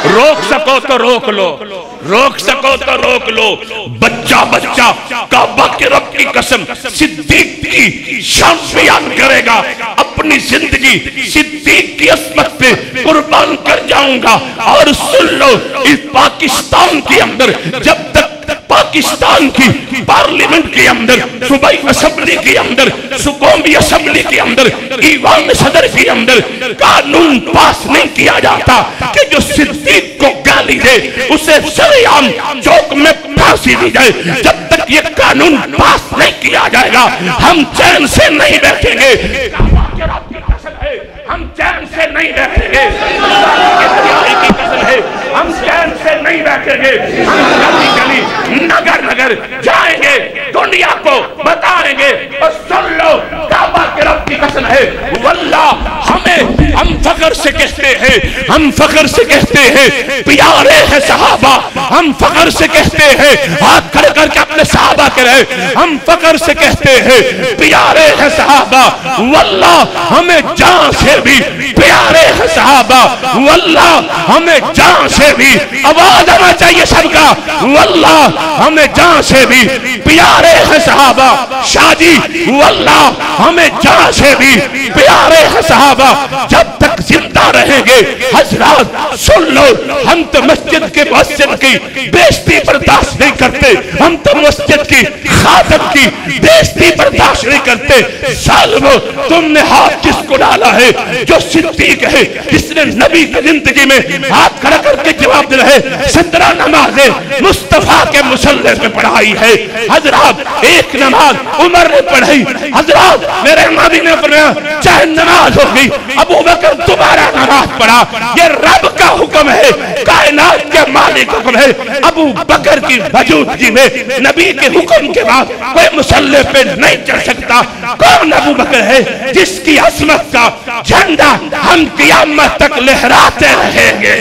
S1: روک سکو تو روک لو, روک سکو تو روک لو. بچہ بچہ کعبہ کے رب کی قسم صدیق کی شان بیان کرے گا. اپنی زندگی صدیق کی عظمت پہ قربان کر جاؤں گا. اور سن لو, اس پاکستان کے اندر جب تک پاکستان کی پارلیمنٹ کے اندر, صوبائی اسمبلی کے اندر, قومی اسمبلی کے اندر, ایوان صدر کے اندر قانون پاس نہیں کیا جاتا کہ جو صدیق کو گالی دے اسے سرعام چوک میں پھانسی دی جائے, جب تک یہ قانون پاس نہیں کیا جائے گا ہم چین سے نہیں بیٹھیں گے. ہم چین سے نہیں بیٹھیں گے, ہم چین سے نہیں بیٹھیں گے. ہم گلی گلی نگر نگر جائیں گے, دنیا کو بتائیں گے. اور سن لو, کعبہ کے رب کی قسم ہے واللہ, ہم فخر سے کہتے ہیں, ہم فخر سے کہتے ہیں پیارے ہیں صحابہ, ہم فخر سے کہتے ہیں, ہاتھ کھڑے کر کے اپنے صحابہ کے رہے, ہم فخر سے کہتے ہیں پیارے ہیں صحابہ, واللہ ہمیں جان سے بھی پیارے ہیں صحابہ, واللہ ہمیں جان سے بھی, آواز آنا چاہیے سب کا, واللہ ہمیں جان سے بھی پیارے ہیں صحابہ. شاہ جی واللہ ہمیں جان سے بھی پیارے ہیں صحابہ. جب تک زندہ رہیں گے حضرات سن لو, ہم تو مسجد کے مؤذن کی بےعزتی برداشت نہیں کرتے, ہم تو مسجد کی خادم کی بےعزتی برداشت نہیں کرتے. ظالمو, تم نے ہاتھ جس کو ڈالا ہے جو صدیق ہے, جس نے نبی کی زندگی میں ہاتھ کھڑا کر کے جواب دے رہے, 17 نمازیں مصطفیٰ کے مصلی پہ پڑھائی ہے. حضرات ایک نماز عمر نے پڑھائی, حضرات میرے نبی نے فرمایا چاہے نماز ہوگی ابو بکر تمہارا نماز پڑھا. یہ رب کا حکم ہے, کائنات کے مالک حکم ہے. ابو بکر کی موجودگی میں نبی کے حکم کے بعد کوئی مصلی پہ نہیں چڑھ سکتا. کون ابو بکر ہے جس کی عظمت کا جھنڈا ہم قیامت تک لہراتے رہیں گے.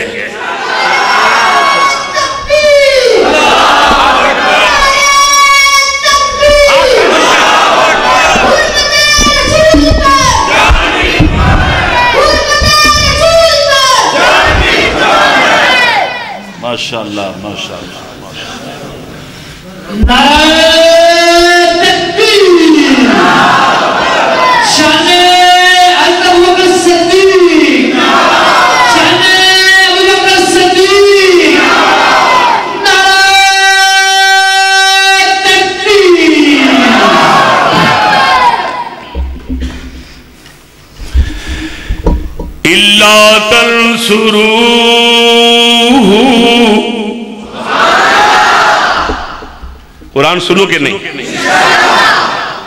S2: ماشاءاللہ ماشاءاللہ إِلَّا تَنْصُرُوهُ قرآن سنو گے نہیں؟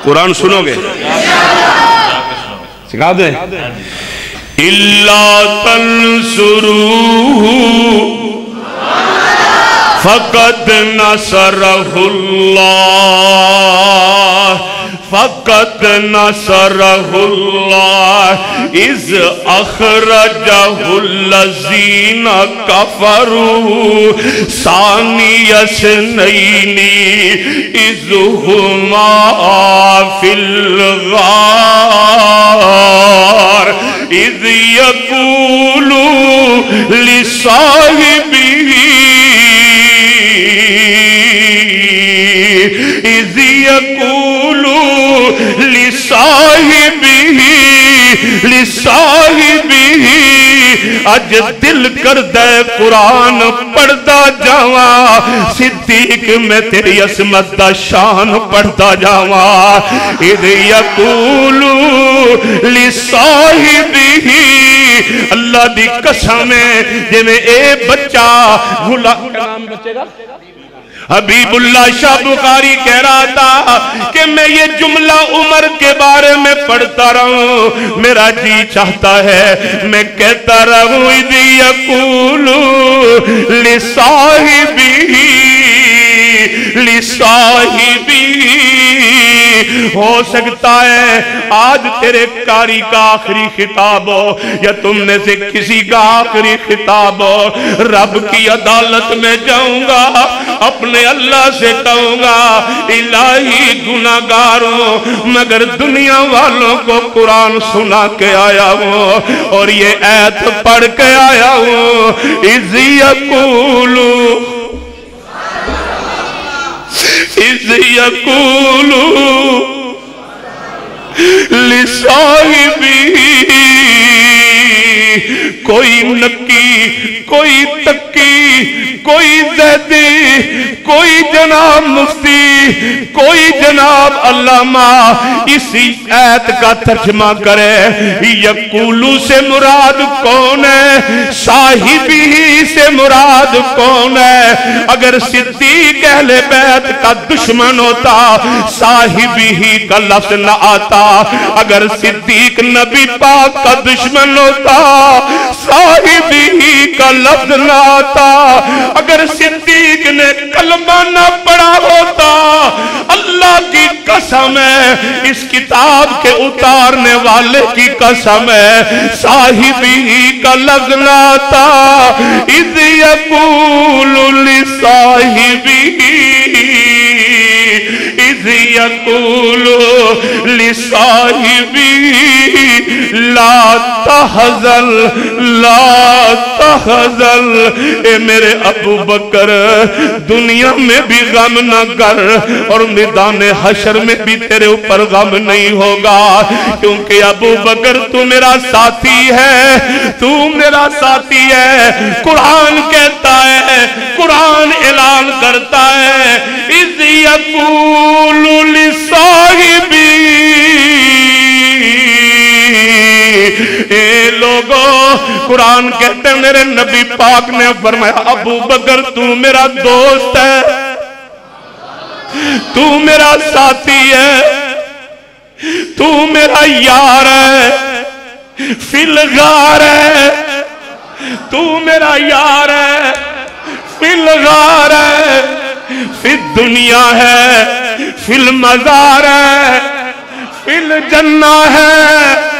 S2: قرآن سنو گے؟ سکھا دیں إِلَّا تَنْصُرُوهُ فَقَدْ نَصَرَهُ اللَّهُ فقط نصرہ اللہ اذ اخرجہ الذین کفروا ثانی اثنین اذ ہما فی الغار اذ یقول لصاحبہ اذ یقول لصاحبہ اج دل کردہ قرآن پڑھدا جاواں صدیق میں تیری عصمت دا شان پڑھدا جاواں اذ یقول لصاحبہ اللہ دی قسم ہے جے میں اے بچہ غلام کا نام بچے گا حبیب اللہ شاہ بخاری کہہ رہا تھا کہ میں یہ جملہ عمر کے بارے میں پڑھتا رہوں میرا جی چاہتا ہے میں کہتا رہوں اذ یقول لصاحبہ ہو سکتا ہے آج تیرے قاری کا آخری خطاب ہو یا تم میں سے کسی کا آخری خطاب ہو رب کی عدالت میں جاؤں گا اپنے اللہ سے کہوں گا الہی گناہگاروں مگر دنیا والوں کو قرآن سنا کے آیا ہوں اور یہ آیت پڑھ کے آیا ہوں اذ یقول لصاحبہ کوئی نکی کوئی تکی کوئی زیدی کوئی جناب مفتی کوئی جناب علامہ اسی آیت کا ترجمہ کرے یقولو سے مراد کون ہے صاحبی سے مراد کون ہے اگر صدیق اہل بیت کا دشمن ہوتا صاحبی کا لفظ نہ آتا اگر صدیق نبی پاک کا دشمن ہوتا صاحبی کا لفظ نہ آتا اگر صدیق نے کلمہ نہ پڑھا ہوتا اللہ کی قسم ہے اس کتاب کے اتارنے والے کی قسم ہے صاحبی کا لفظ نہ آتا اذ یقول لصاحبہ اذ یقول لصاحبہ لا تحزن اے میرے ابو بکر دنیا میں بھی غم نہ کر اور میدان حشر میں بھی تیرے اوپر غم نہیں ہوگا کیونکہ ابو بکر تو میرا ساتھی ہے تو میرا ساتھی ہے قرآن کہتا ہے قرآن اعلان کرتا ہے اذ یقول لصاحبہ اے لوگوں قرآن کہتے ہیں میرے نبی پاک نے فرمایا ابو بکر تو میرا دوست ہے تو میرا ساتھی ہے تو میرا یار ہے فی الغار ہے تو میرا یار ہے فی الغار ہے فی الدنیا ہے فی المزار ہے فی الجنہ ہے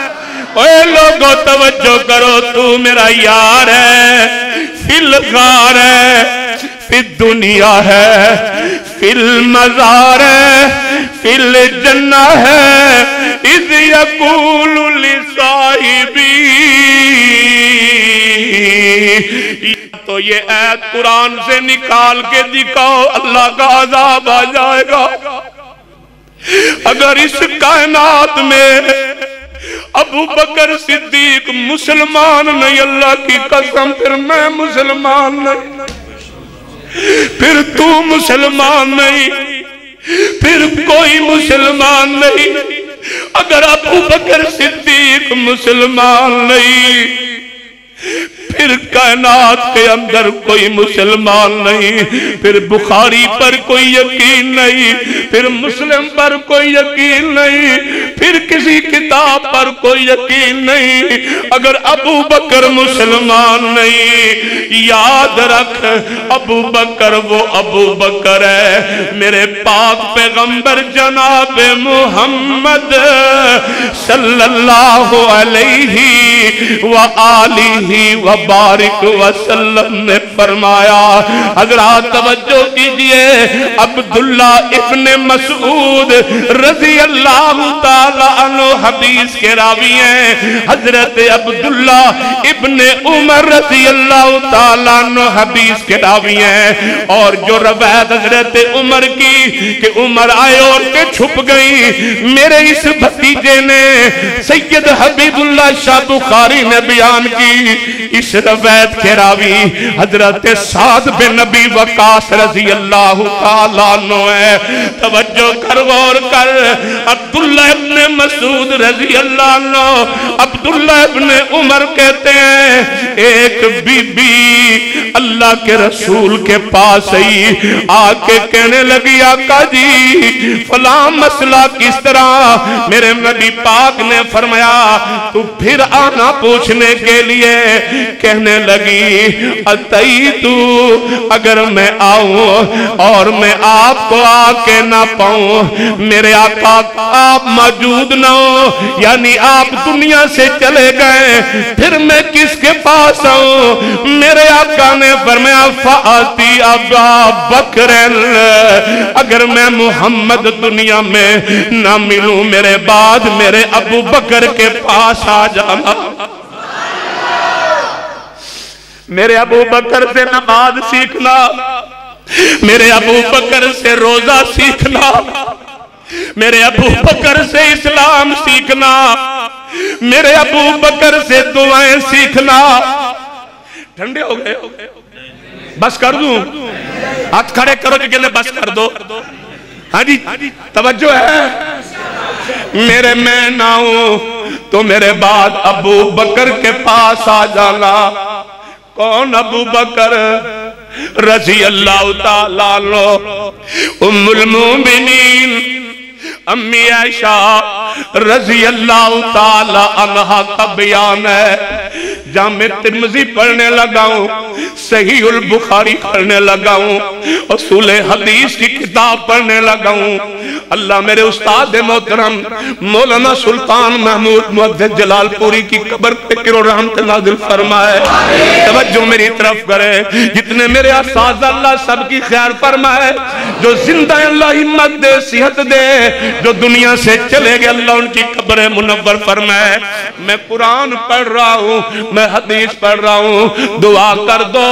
S2: اے لوگوں توجہ کرو تو میرا یار ہے فی الغار ہے فی الدنیا ہے فی المزار ہے فی الجنہ ہے اذ یقول لصاحبہ تو یہ آیت قرآن سے نکال کے دکھاؤ، اللہ کا عذاب آ جائے گا۔ اگر اس کائنات میں ابو بکر صدیق مسلمان نہیں، اللہ کی قسم پھر میں مسلمان نہیں، پھر تو مسلمان نہیں، پھر کوئی مسلمان نہیں۔ اگر ابو بکر صدیق مسلمان نہیں، پھر کائنات کے اندر کوئی مسلمان نہیں، پھر بخاری پر کوئی یقین نہیں، پھر مسلم پر کوئی یقین نہیں، پھر کسی کتاب پر کوئی یقین نہیں۔ اگر ابو بکر مسلمان نہیں، یاد رکھ ابو بکر وہ ابو بکر ہے میرے پاک پیغمبر جناب محمد صلی اللہ علیہ وآلہ وبارک وسلم نے فرمایا۔ حضرات توجہ کیجئے، عبداللہ ابن مسعود رضی اللہ تعالی عنہ حدیث کے راوی ہیں، حضرت عبداللہ ابن عمر رضی اللہ تعالی عنہ حدیث کے راوی ہیں۔ اور جو روایت حضرت عمر کی کہ عمر آئے اور کہ چھپ گئی، میرے اس بھتیجے نے سید حبیب اللہ شاہ بخاری نے بیان کی۔ اس روایت کے راوی حضرت سعد بن نبی وقاص رضی اللہ تعالیٰ عنہ ہے۔ توجہ کر غور کر، عبداللہ ابن مسعود رضی اللہ عنہ، عبداللہ ابن عمر کہتے ہیں ایک بی بی اللہ کے رسول کے پاس ہی آ کے کہنے لگی آقا جی فلاں مسئلہ کس طرح؟ میرے نبی پاک نے فرمایا تو پھر آنا پوچھنے کے لیے۔ کہنے لگی اتیتو، اگر میں آؤں اور میں آپ کو آ کے نہ پاؤں، میرے آقا آپ موجود نہ ہو، یعنی آپ دنیا سے چلے گئے، پھر میں کس کے پاس آؤں؟ میرے آقا نے فرمایا فآتی ابا بکر، اگر میں محمد دنیا میں نہ ملوں میرے بعد میرے ابو بکر کے پاس آ جانا۔ میرے ابو بکر سے نماز سیکھنا، میرے ابو بکر سے روزہ سیکھنا، میرے ابو بکر سے اسلام سیکھنا، میرے ابو بکر سے دعائیں سیکھنا۔ ٹھنڈے ہو گئے؟ بس کر دوں؟ ہاتھ کھڑے کرو جو کہنے بس کر دو۔ ہاں جی توجہ ہے؟ میرے میں نہ ہوں تو میرے بعد ابو بکر کے پاس آ جانا۔ کون ابو بکر رضی اللہ تعالیٰ عنہ؟ ام المومنین امی عائشہ رضی اللہ تعالیٰ عنہ کا بیان ہے۔ جامع ترمذی پڑھنے لگاؤں، صحیح البخاری پڑھنے لگاؤں، اصول حدیث کی کتاب پڑھنے لگاؤں، اللہ میرے استاد محترم مولانا سلطان محمود محدث جلال پوری کی قبر پہ کرو رحمت نازل فرمائے۔ توجہ میری طرف کرے، جتنے میرے اساتذہ اللہ سب کی خیر فرمائے، جو زندہ اللہ ہمت دے صحت دے، جو دنیا سے چلے گئے اللہ ان کی قبر منور فرمائے۔ میں قرآن پڑھ رہا ہوں، میں حدیث پڑھ رہا ہوں، دعا کر دو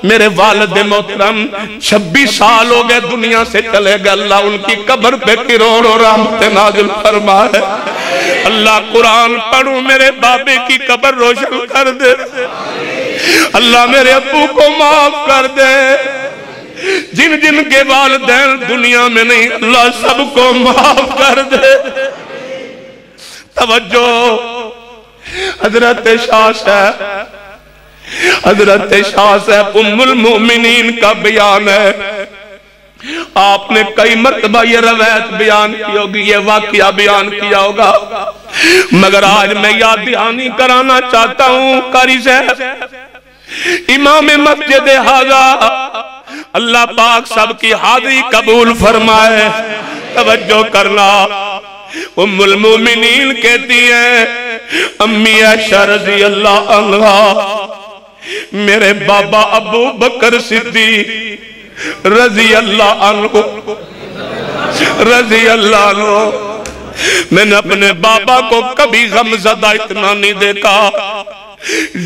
S2: میرے والد محترم 26 سال ہو گئے دنیا سے چلے گئے، اللہ ان کی قبر پہ کروڑوں رحمت نازل فرمائے۔ اللہ قرآن پڑھوں میرے بابے کی قبر روشن کر دے، اللہ میرے ابو کو معاف کر دے، جن جن کے والدین دنیا میں نہیں اللہ سب کو معاف کر دے۔ توجہ، حضرت شاہ صاحب ام المؤمنین کا بیان ہے۔ آپ نے کئی مرتبہ یہ روایت بیان کی ہوگی، یہ واقعہ بیان کیا ہوگا، مگر آج میں یاد دہانی کرانا چاہتا ہوں۔ قاری صاحب امام مسجد ہاضا، اللہ پاک سب کی حاضری قبول فرمائے۔ توجہ کرنا، ام المومنین کہتی ہیں امی عائشہ رضی اللہ عنہ، میرے بابا ابو بکر صدیق رضی اللہ عنہ میں نے اپنے بابا کو کبھی غم زدہ اتنا نہیں دیکھا،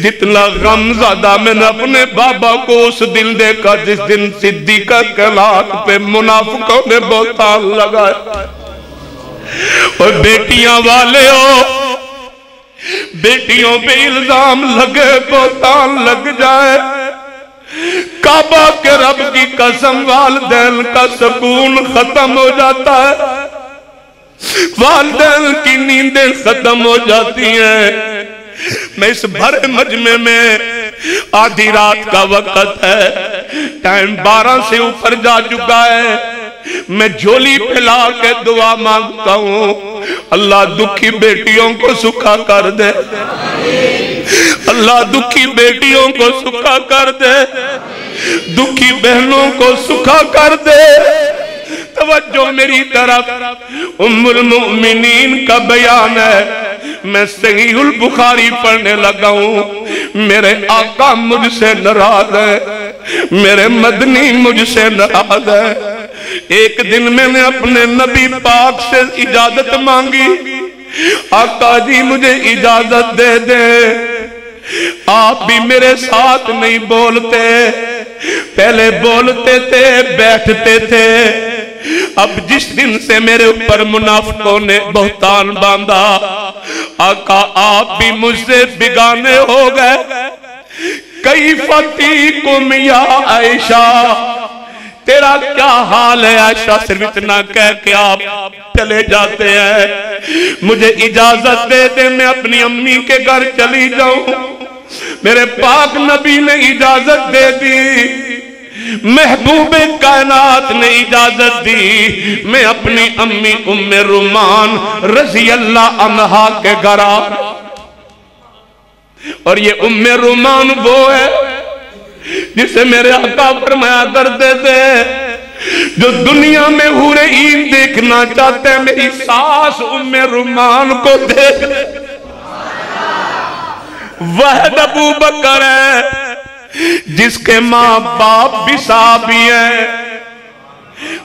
S2: جتنا غم زیادہ میں نے اپنے بابا کو اس دن دیکھا جس دن صدیقہ کے لاکھ پہ منافقوں نے بہتان لگایا. اور بیٹیاں والے ہو، بیٹیوں پہ الزام لگے، بہتان لگ جائے، کعبہ کے رب کی قسم والدین کا سکون ختم ہو جاتا ہے، والدین کی نیندیں ختم ہو جاتی ہیں. میں اس بھرے مجمع میں آدھی رات کا وقت ہے، ٹائم 12 سے اوپر جا چکا ہے، میں جھولی پھیلا کے دعا مانگتا ہوں اللہ دکھی بیٹیوں کو سکھا کر دے، اللہ دکھی بیٹیوں کو سکھا کر دے، دکھی بہنوں کو سکھا کر دے. توجہ میری طرف، ام المؤمنین کا بیان ہے. میں صحیح البخاری پڑھنے لگا ہوں. میرے آقا مجھ سے ناراض ہے، میرے مدنی مجھ سے ناراض ہے. ایک دن میں نے اپنے نبی پاک سے اجازت مانگی، آقا جی مجھے اجازت دے دیں. آپ بھی میرے ساتھ نہیں بولتے، پہلے بولتے تھے، بیٹھتے تھے. اب جس دن سے میرے اوپر منافقوں نے بہتان باندھا، آقا آپ بھی مجھ سے بگانے ہو گئے. کیف تیکم یا عائشہ، تیرا کیا حال ہے عائشہ؟ صرف اتنا کہہ کہ آپ چلے جاتے ہیں. مجھے اجازت دے دے میں اپنی امی کے گھر چلی جاؤں. میرے پاک نبی نے اجازت دے دی، محبوب کائنات نے اجازت دی. میں اپنی امی ام رومان رضی اللہ عنہا کے گھر آ. اور یہ ام رومان وہ ہے جسے میرے آقا فرمایا کرتے تھے جو دنیا میں حور عین دیکھنا چاہتے ہیں میری ساس ام رومان کو دیکھ. وحد ابو بکر ہے جس کے ماں باپ بھی صحابی ہیں،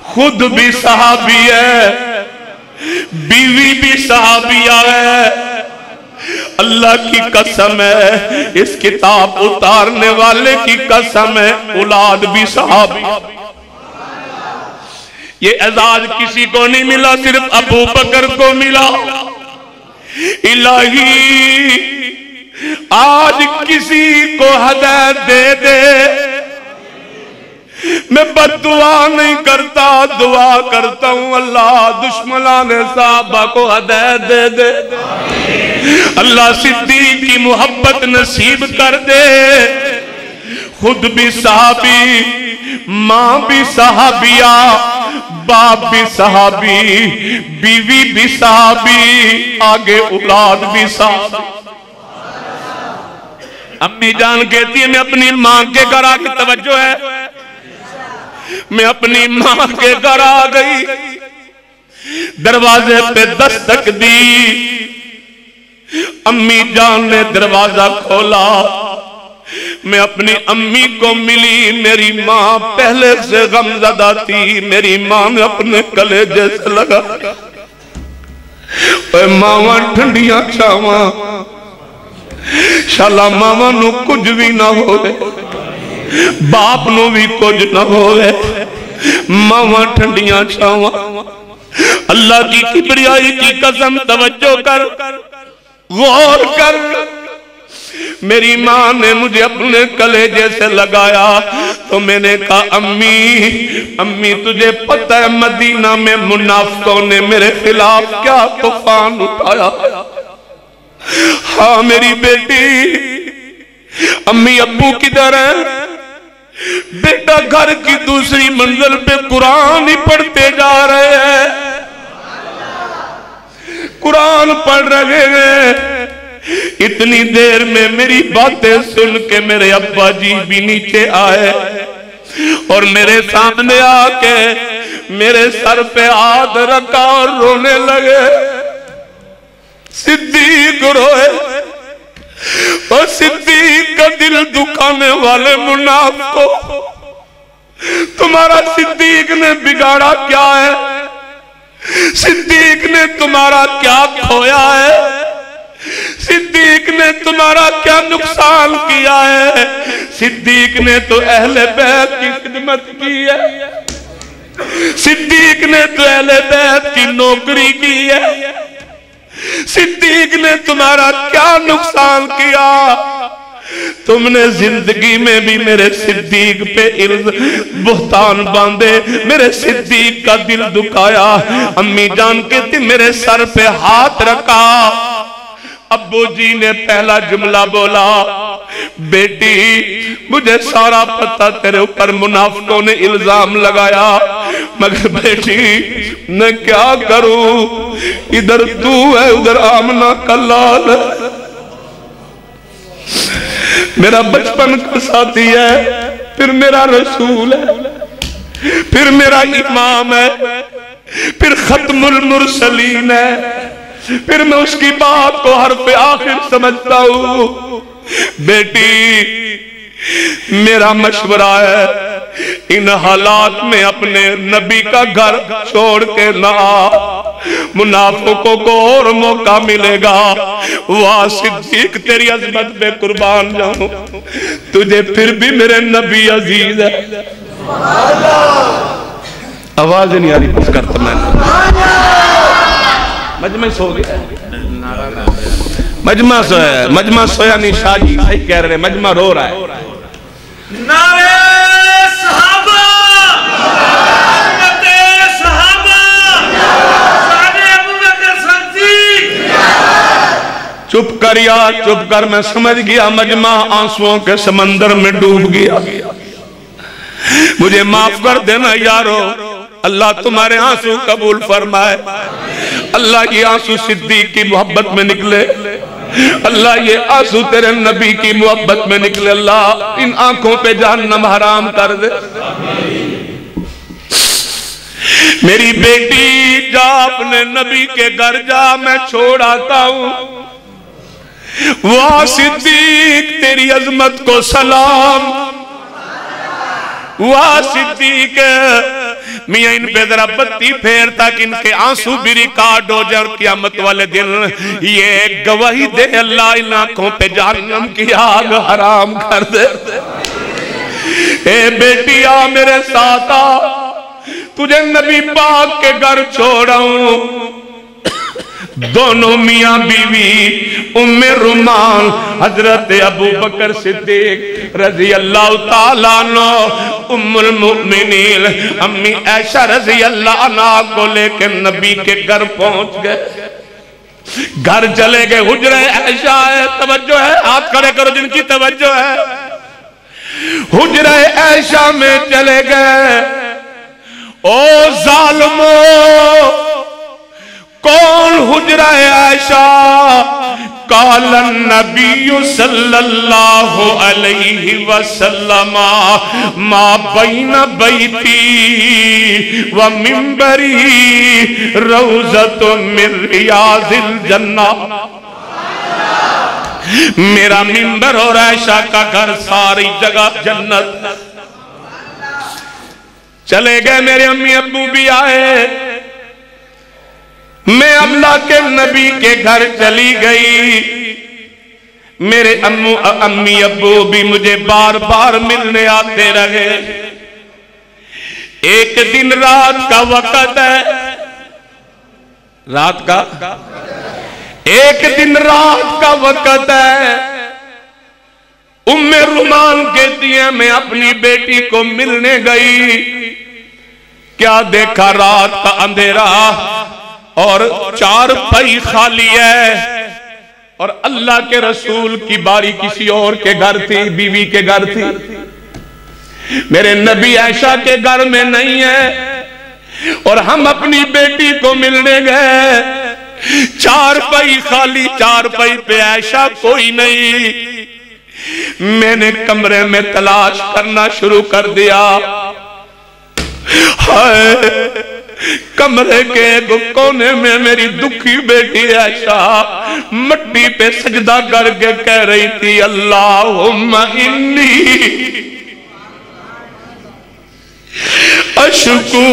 S2: خود بھی صحابی ہے، بیوی بھی صحابیہ ہے. اللہ کی قسم ہے، اس کتاب اتارنے والے کی قسم ہے، اولاد بھی صحابی. یہ اعزاز کسی کو نہیں ملا، صرف ابو بکر کو ملا. الہی آج کسی کو ہدایت دے دے. میں بد دعا نہیں کرتا، دعا کرتا ہوں اللہ دشمنان صحابہ کو ہدایت دے دے. اللہ صدیق کی محبت نصیب کر دے. خود بھی صحابی، ماں بھی صحابیہ، باپ بھی صحابی، بیوی بھی صحابی، آگے اولاد بھی صحابی. امی جان کہتی ہے میں اپنی ماں کے گھر آ کے، توجہ ہے، میں اپنی ماں کے گھر آ گئی. دروازے پہ دستک دی، امی جان نے دروازہ کھولا. میں اپنی امی کو ملی. میری ماں پہلے سے غمزدہ تھی. میری ماں نے اپنے کلیجے سے لگا، اے ماواں ٹھنڈیاں چھاواں، شالا ماواں نو کچھ بھی نہ ہوئے، باپ نو بھی کچھ نہ ہوئے، ماواں ٹھنڈیاں چھاواں. اللہ کی کبریائی کی قسم، توجہ کر، غور کر. میری ماں نے مجھے اپنے کلیجے سے لگایا تو میں نے کہا امی تجھے پتہ ہے مدینہ میں منافقوں نے میرے خلاف کیا طوفان اٹھایا؟ ہاں میری بیٹی. امی ابو کدھر ہیں؟ بیٹا گھر کی دوسری منزل پہ قرآن ہی پڑھتے جا رہے ہیں، قرآن پڑھ رہے ہیں. اتنی دیر میں میری باتیں سن کے میرے ابا جی بھی نیچے آئے اور میرے سامنے آ کے میرے سر پہ ہاتھ رکھا اور رونے لگے. صدیق روئے، اور صدیق کا دل دکھانے والے منافقوں، تمہارا صدیق نے بگاڑا کیا ہے؟ صدیق نے تمہارا کیا کھویا ہے؟ صدیق نے تمہارا کیا نقصان کیا ہے؟ صدیق نے تو اہل بیت کی خدمت کی ہے، صدیق نے تو اہل بیت کی نوکری کی ہے، صدیق نے تمہارا کیا نقصان کیا؟ تم نے زندگی میں بھی میرے صدیق پہ بہتان باندھے، میرے صدیق کا دل دکھایا۔ امی جان کہتی میرے سر پہ ہاتھ رکھا، ابو جی نے پہلا جملہ بولا، بیٹی مجھے سارا پتہ تیرے اوپر منافقوں نے الزام لگایا، مگر بیٹی میں کیا کروں، ادھر تو ہے ادھر آمنہ کا لال ہے، میرا بچپن کا ساتھی ہے، پھر میرا رسول ہے، پھر میرا امام ہے، پھر ختم المرسلین ہے، پھر میں اس کی بات کو حرف آخر سمجھتا ہوں۔ بیٹی میرا مشورہ ہے، ان حالات میں اپنے نبی کا گھر چھوڑ کے نہ آ، منافقوں کو اور موقع ملے گا۔ واہ صدیق تیری عظمت پہ قربان جاؤں، تجھے پھر بھی میرے نبی عزیز ہے۔ آواز نہیں آ رہی، بس کرتا میں مجمع سو گیا، مجمع سویا نہیں، شاہ جی صحیح کہہ رہے، مجمع رو رہا ہے۔
S3: نعرہ صحابہ، امت صحابہ، شان ابو بکر صدیق۔
S2: چپ کر یار، چپ کر، میں سمجھ گیا مجمع آنسوؤں کے سمندر میں ڈوب گیا، مجھے معاف کر دینا یارو، اللہ تمہارے آنسو قبول فرمائے، اللہ یہ آنسو صدیق کی محبت میں نکلے، اللہ یہ آنسو تیرے نبی کی محبت میں نکلے، اللہ ان آنکھوں پہ جہنم حرام کر دے۔ میری بیٹی جا اپنے نبی کے گھر جا، میں چھوڑ آتا ہوں، واہ صدیق تیری عظمت کو سلام، واہ صدیق میاں ان پہ ذرا بتی پھیر تاکہ ان کے آنسو بھی ریکارڈ ہو جائے، اور قیامت والے دن یہ گواہی دے اللہ ان آنکھوں پہ جہنم کی آگ حرام کر دے۔ اے بیٹی آ میرے ساتھ آ، تجھے نبی پاک کے گھر چھوڑاؤں۔ دونوں میاں بیوی ام رومان حضرت ابو بکر صدیق رضی اللہ تعالیٰ عنہ، ام المؤمنین امی عائشہ رضی اللہ عنہ کو لے کے نبی کے گھر پہنچ گئے، گھر چلے گئے، حجرہ عائشہ ہے، توجہ ہے، ہاتھ کھڑے کرو جن کی توجہ ہے، حجرہ عائشہ میں چلے گئے۔ او ظالمو کون حجرہ عائشہ؟ قال النبی صلی اللہ علیہ وسلم ما بین بیتی و منبری روضۃ من ریاض الجنہ، میرا منبر اور عائشہ کا گھر ساری جگہ جنت۔ چلے گئے، میرے امی ابو بھی آئے، میں اللہ کے نبی کے گھر چلی گئی، میرے امی ابو بھی مجھے بار بار ملنے آتے رہے۔ ایک دن رات کا وقت ہے، رات کا ایک دن رات کا وقت ہے، ام رومان کہتی ہے میں اپنی بیٹی کو ملنے گئی، کیا دیکھا رات کا اندھیرا اور چار پائی خالی ہے، اور اللہ کے رسول کی باری کسی اور کے گھر تھی، بیوی کے گھر تھی، میرے نبی عائشہ کے گھر میں نہیں ہے، اور ہم اپنی بیٹی کو ملنے گئے، چار پائی خالی، چار پائی پہ عائشہ کوئی نہیں۔ میں نے کمرے میں تلاش کرنا شروع کر دیا، ہائے کمرے کے ایک کونے میں میری دکھی بیٹی عائشہ مٹی پہ سجدہ کر کے کہہ رہی تھی اللہم انی اشکو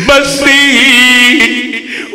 S2: بسی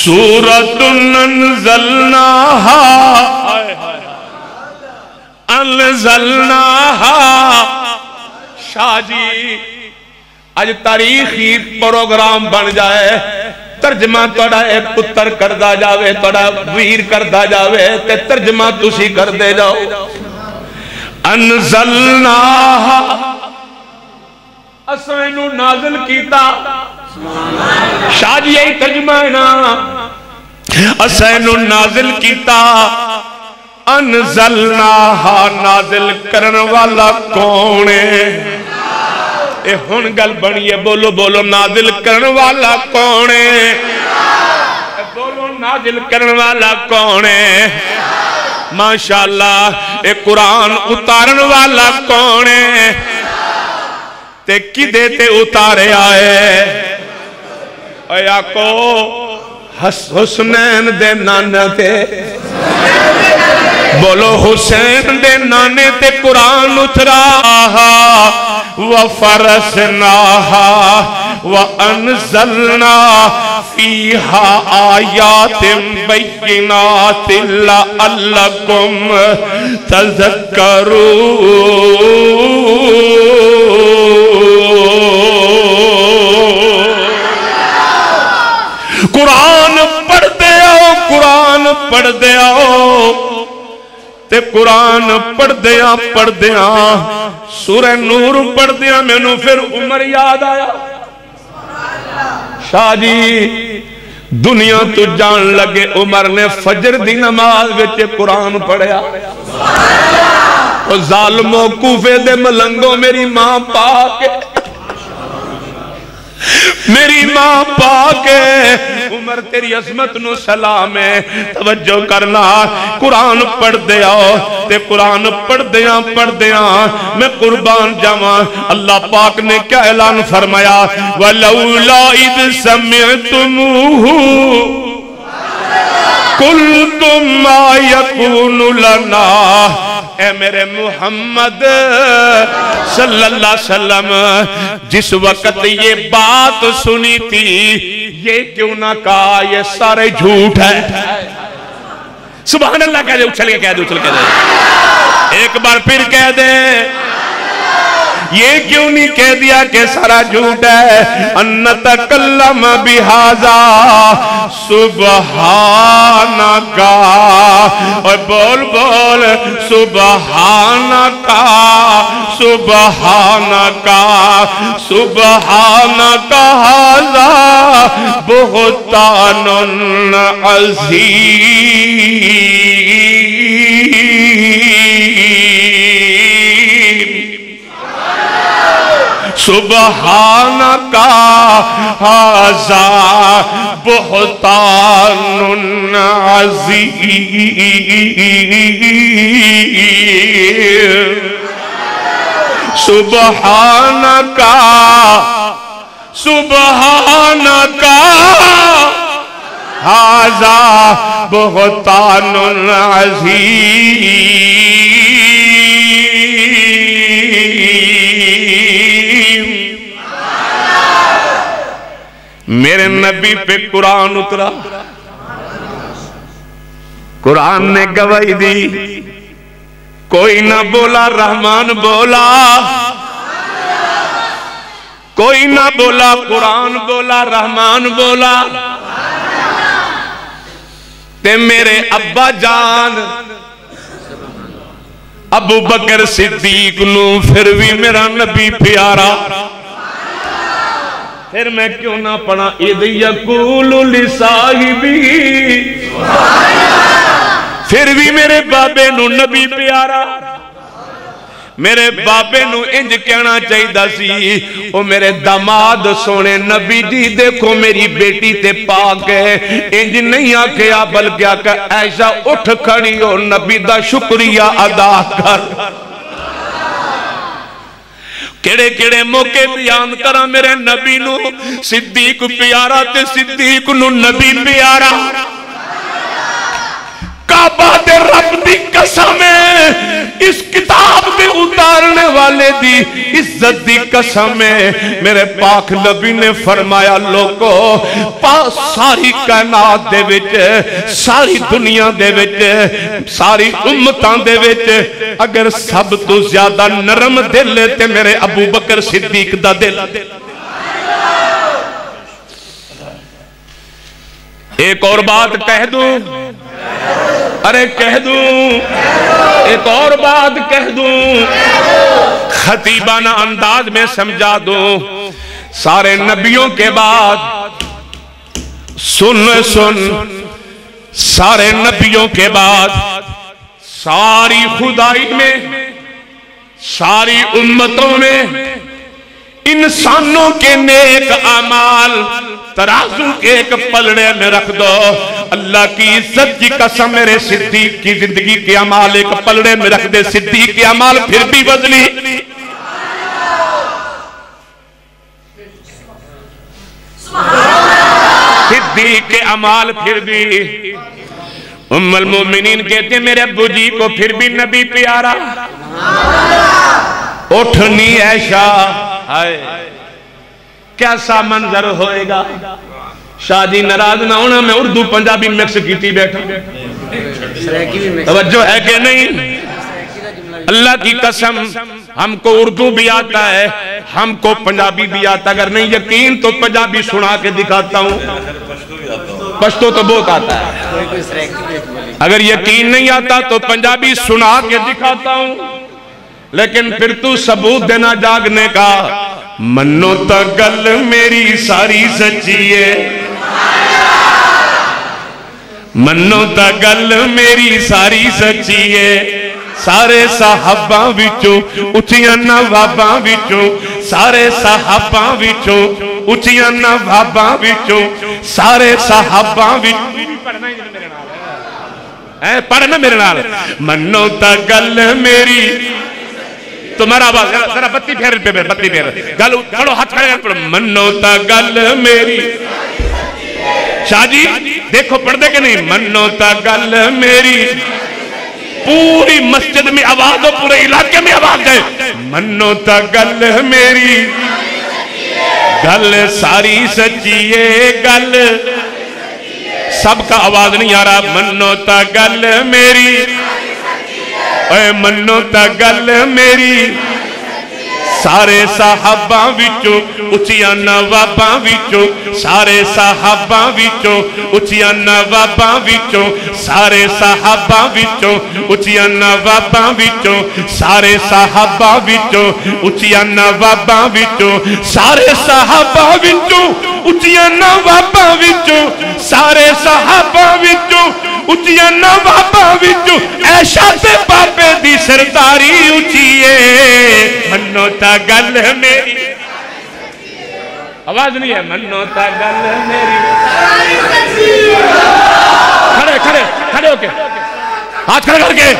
S2: سورۃ انزلناہا شاہ جی آج تاریخی پروگرام بن جائے ترجمہ توڑا ایک پتر کردہ جاوے توڑا ویر کردہ جاوے تے ترجمہ تسی کر دے جاؤ انزلناہا اسوینو نازل کیتا شاہ جی یہی ترجمہ ہے نا اسوینو نازل کیتا انزلناہا نازل کرن والا کونے اے ہن گل بنیے بولو بولو نازل کرن والا کونے بولو نازل کرن والا کونے ماشاءاللہ اے قرآن اتارن والا کونے تے کدے تے اتارے آئے اے آقو حسنین دے نانا تے بولو حسین دے نانے تے قرآن اتراہا وَفَرَسْنَاهَا وَأَنزَلْنَا فِيهَا آيَاتٍ بَيِّنَاتٍ لَعَلَّكُمْ تَذَكَّرُونَ قرآن پڑھ دے آؤ قرآن پڑھ دے آؤ تے قرآن پڑھ دیا سورہ نور پڑھ دیا میں نو پھر عمر یاد آیا شاہ جی دنیا تو جان لگے عمر نے فجر دی نماز وچے قرآن پڑھیا ظالموں کوفے دے ملنگوں میری ماں پاک میری ماں پاک عمر تیری عظمت نو سلام ہے توجہ کرنا قرآن پڑھ دیا تے قرآن پڑھ دیا میں قربان جاواں اللہ پاک نے کیا اعلان فرمایا وَلَوْلَا إِذْ سَمِعْتُمُوهُ قُلْتُمْ مَا يَكُونُ لَنَا اے میرے محمد صلی اللہ علیہ وسلم جس وقت یہ بات سنی تھی یہ کیوں نہ کہا یہ سارے جھوٹ ہے سبحان اللہ کہہ دے اچھل کے کہہ دے ایک بار پھر کہہ دے یہ کیوں نہیں کہہ دیا کہ سارا جھوٹ ہے ان تکلم بہذا سبحانکا اور بول بول سبحانکا سبحانکا سبحانکا ھذا بہتان عظیم سبحانکا ھذا بہتان عظیم سبحانکا سبحانکا ھذا بہتان عظیم میرے نبی پہ قرآن اترا قرآن نے گواہی دی کوئی نہ بولا رحمان بولا کوئی نہ بولا قرآن بولا رحمان بولا تے میرے ابا جان ابو بکر صدیق نو پھر بھی میرا نبی پیارا پھر میں کیوں نہ پڑھا اِذْ یَقُولُ لِصَاحِبِهِ پھر بھی میرے بابے نو نبی پیارا میرے بابے نو انج کہنا چاہیے سی او میرے داماد سونے نبی جی دیکھو میری بیٹی تے پاک ہے انج نہیں آکھیا بلکہ آکھا عائشہ اٹھ کھڑی ہو نبی دا شکریہ ادا کر کیڑے کیڑے موقع بیان کرا میرے نبی نو صدیق پیارا تے صدیق نو نبی پیارا کعبہ دے رب دی قسم ہے، اس کتاب دے اتارنے والے دی عزت دی قسم ہے۔ میرے پاک نبی نے فرمایا لوگو ساری کائنات دے وچ، ساری دنیا دے وچ، ساری امتاں دے وچ اگر سب تو زیادہ نرم دل ہے تے میرے ابو بکر صدیق دا دل۔ ایک اور بات کہہ دوں، ارے کہہ دوں، ایک اور بات کہہ دوں، خطیبانہ انداز میں سمجھا دوں۔ سارے نبیوں کے بعد سن سارے نبیوں کے بعد ساری خدائی میں، ساری امتوں میں انسانوں کے نیک اعمال ترازو کے ایک پلڑے میں رکھ دو، اللہ کی عزت کی قسم میرے صدیق کی زندگی کے اعمال ایک پلڑے میں رکھ دے، صدیق کے اعمال پھر بھی وزنی، صدیق کے اعمال پھر بھی۔ ام المومنین کہتے ہیں میرے ابو جی کو پھر بھی نبی پیارا، اٹھنی عائشہ، کیسا منظر ہوئے گا؟ شاہ جی ناراض نہ ہونا، میں اردو پنجابی مکس کیتی بیٹھا، توجہ ہے کہ نہیں؟ اللہ کی قسم ہم کو اردو بھی آتا ہے، ہم کو پنجابی بھی آتا، اگر نہیں یقین تو پنجابی سنا کے دکھاتا ہوں، پشتو تو بہت آتا ہے، اگر یقین نہیں آتا تو پنجابی سنا کے دکھاتا ہوں، لیکن پھر تو ثبوت دینا جاگنے کا۔ منو تا گل میری ساری سچی ہے، منو تا گل میری ساری سچی ہے، سارے صحابہ وچوں اچھیاں نواباں وچوں، سارے صحابہ وچوں اچھیاں نواباں وچوں، سارے صحابہ وچوں پڑھنا میرے نال، منو تا گل میری، تمہارا آواز ذرا بتی پھیر پہ بتی پھیر گل پڑھو، ہاتھ کھڑے پڑھو، منو تا گل میری، شاہ جی دیکھو پڑھ دے کہ نہیں؟ منو تا گل میری، پوری مسجد میں آواز ہو، پورے علاقے میں آواز ہے، منو تا گل میری، گل ساری سچی ہے، گل سب کا آواز نہیں آ رہا، منو تا گل میری، اے منو تا گل میری، سارے صحابہ وچوں اچھیاں نواباں وچوں، سارے صحابہ وچوں اچھیاں نواباں وچوں، سارے صحابہ وچوں اچھیاں نواباں وچوں، سارے صحابہ وچوں اچھیاں نواباں وچوں، سارے صحابہ وچوں اچھیاں نواباں وچوں، سارے صحابہ وچوں اچھیاں نواباں وچوں، عائشہ تے پاپے دی سرداری اچھیے، منو تا گل میری، آواز نہیں ہے، منو تا گل میری، کھڑے کھڑے کھڑے ہو کے ہاتھ کھڑے کر کے،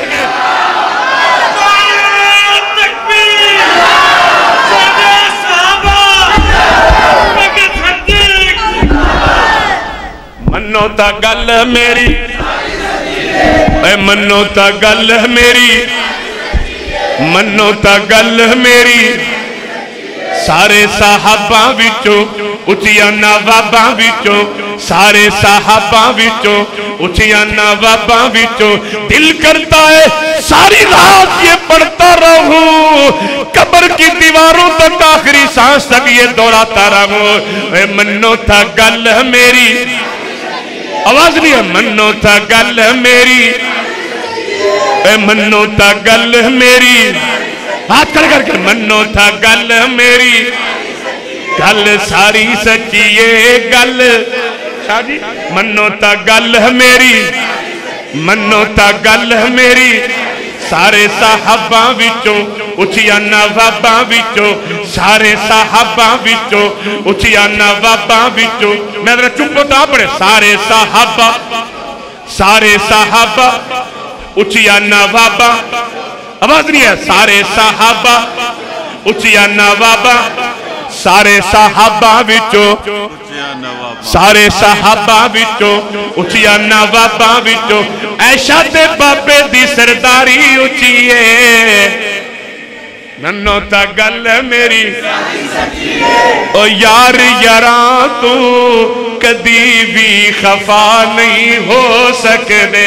S2: منو تا گل میری، اے منو تا گل میری، منو تا گل میری، سارے صحابہ وچوں اچھیاں نواباں وچوں، سارے صحابہ وچوں اچھیاں نواباں وچوں، دل کرتا ہے ساری رات یہ پڑھتا رہوں، قبر کی دیواروں تک آخری سانس تک یہ دوڑاتا رہوں، اے منو تا گل میری، آواز نہیں ہے، منو تا گل میری، اے منو تا گل میری، ہاتھ کھڑے کر کے، منو تا گل میری، گل ساری سچی ہے، گل شاہ جی منو تا گل میری، منو تا گل میری، سارے صحابہ وچوں اچھیاں نواباں وچوں، سارے صحابہ وچوں اچھیاں نواباں وچوں، میں ذرا چپ ہوتا پڑے، سارے صحابہ، سارے صحابہ اچھیاں نواباں، آواز نہیں ہے، سارے صحابہ اچھیاں نواباں، سارے صحابہ وچوں سارے صحابہ وچوں اچھیا نواباں وچوں عائشہ تے بابے دی سرداری اچھیے ننو تا گل میری او یار یاراں تو کدی بھی خفا نہیں ہو سکدے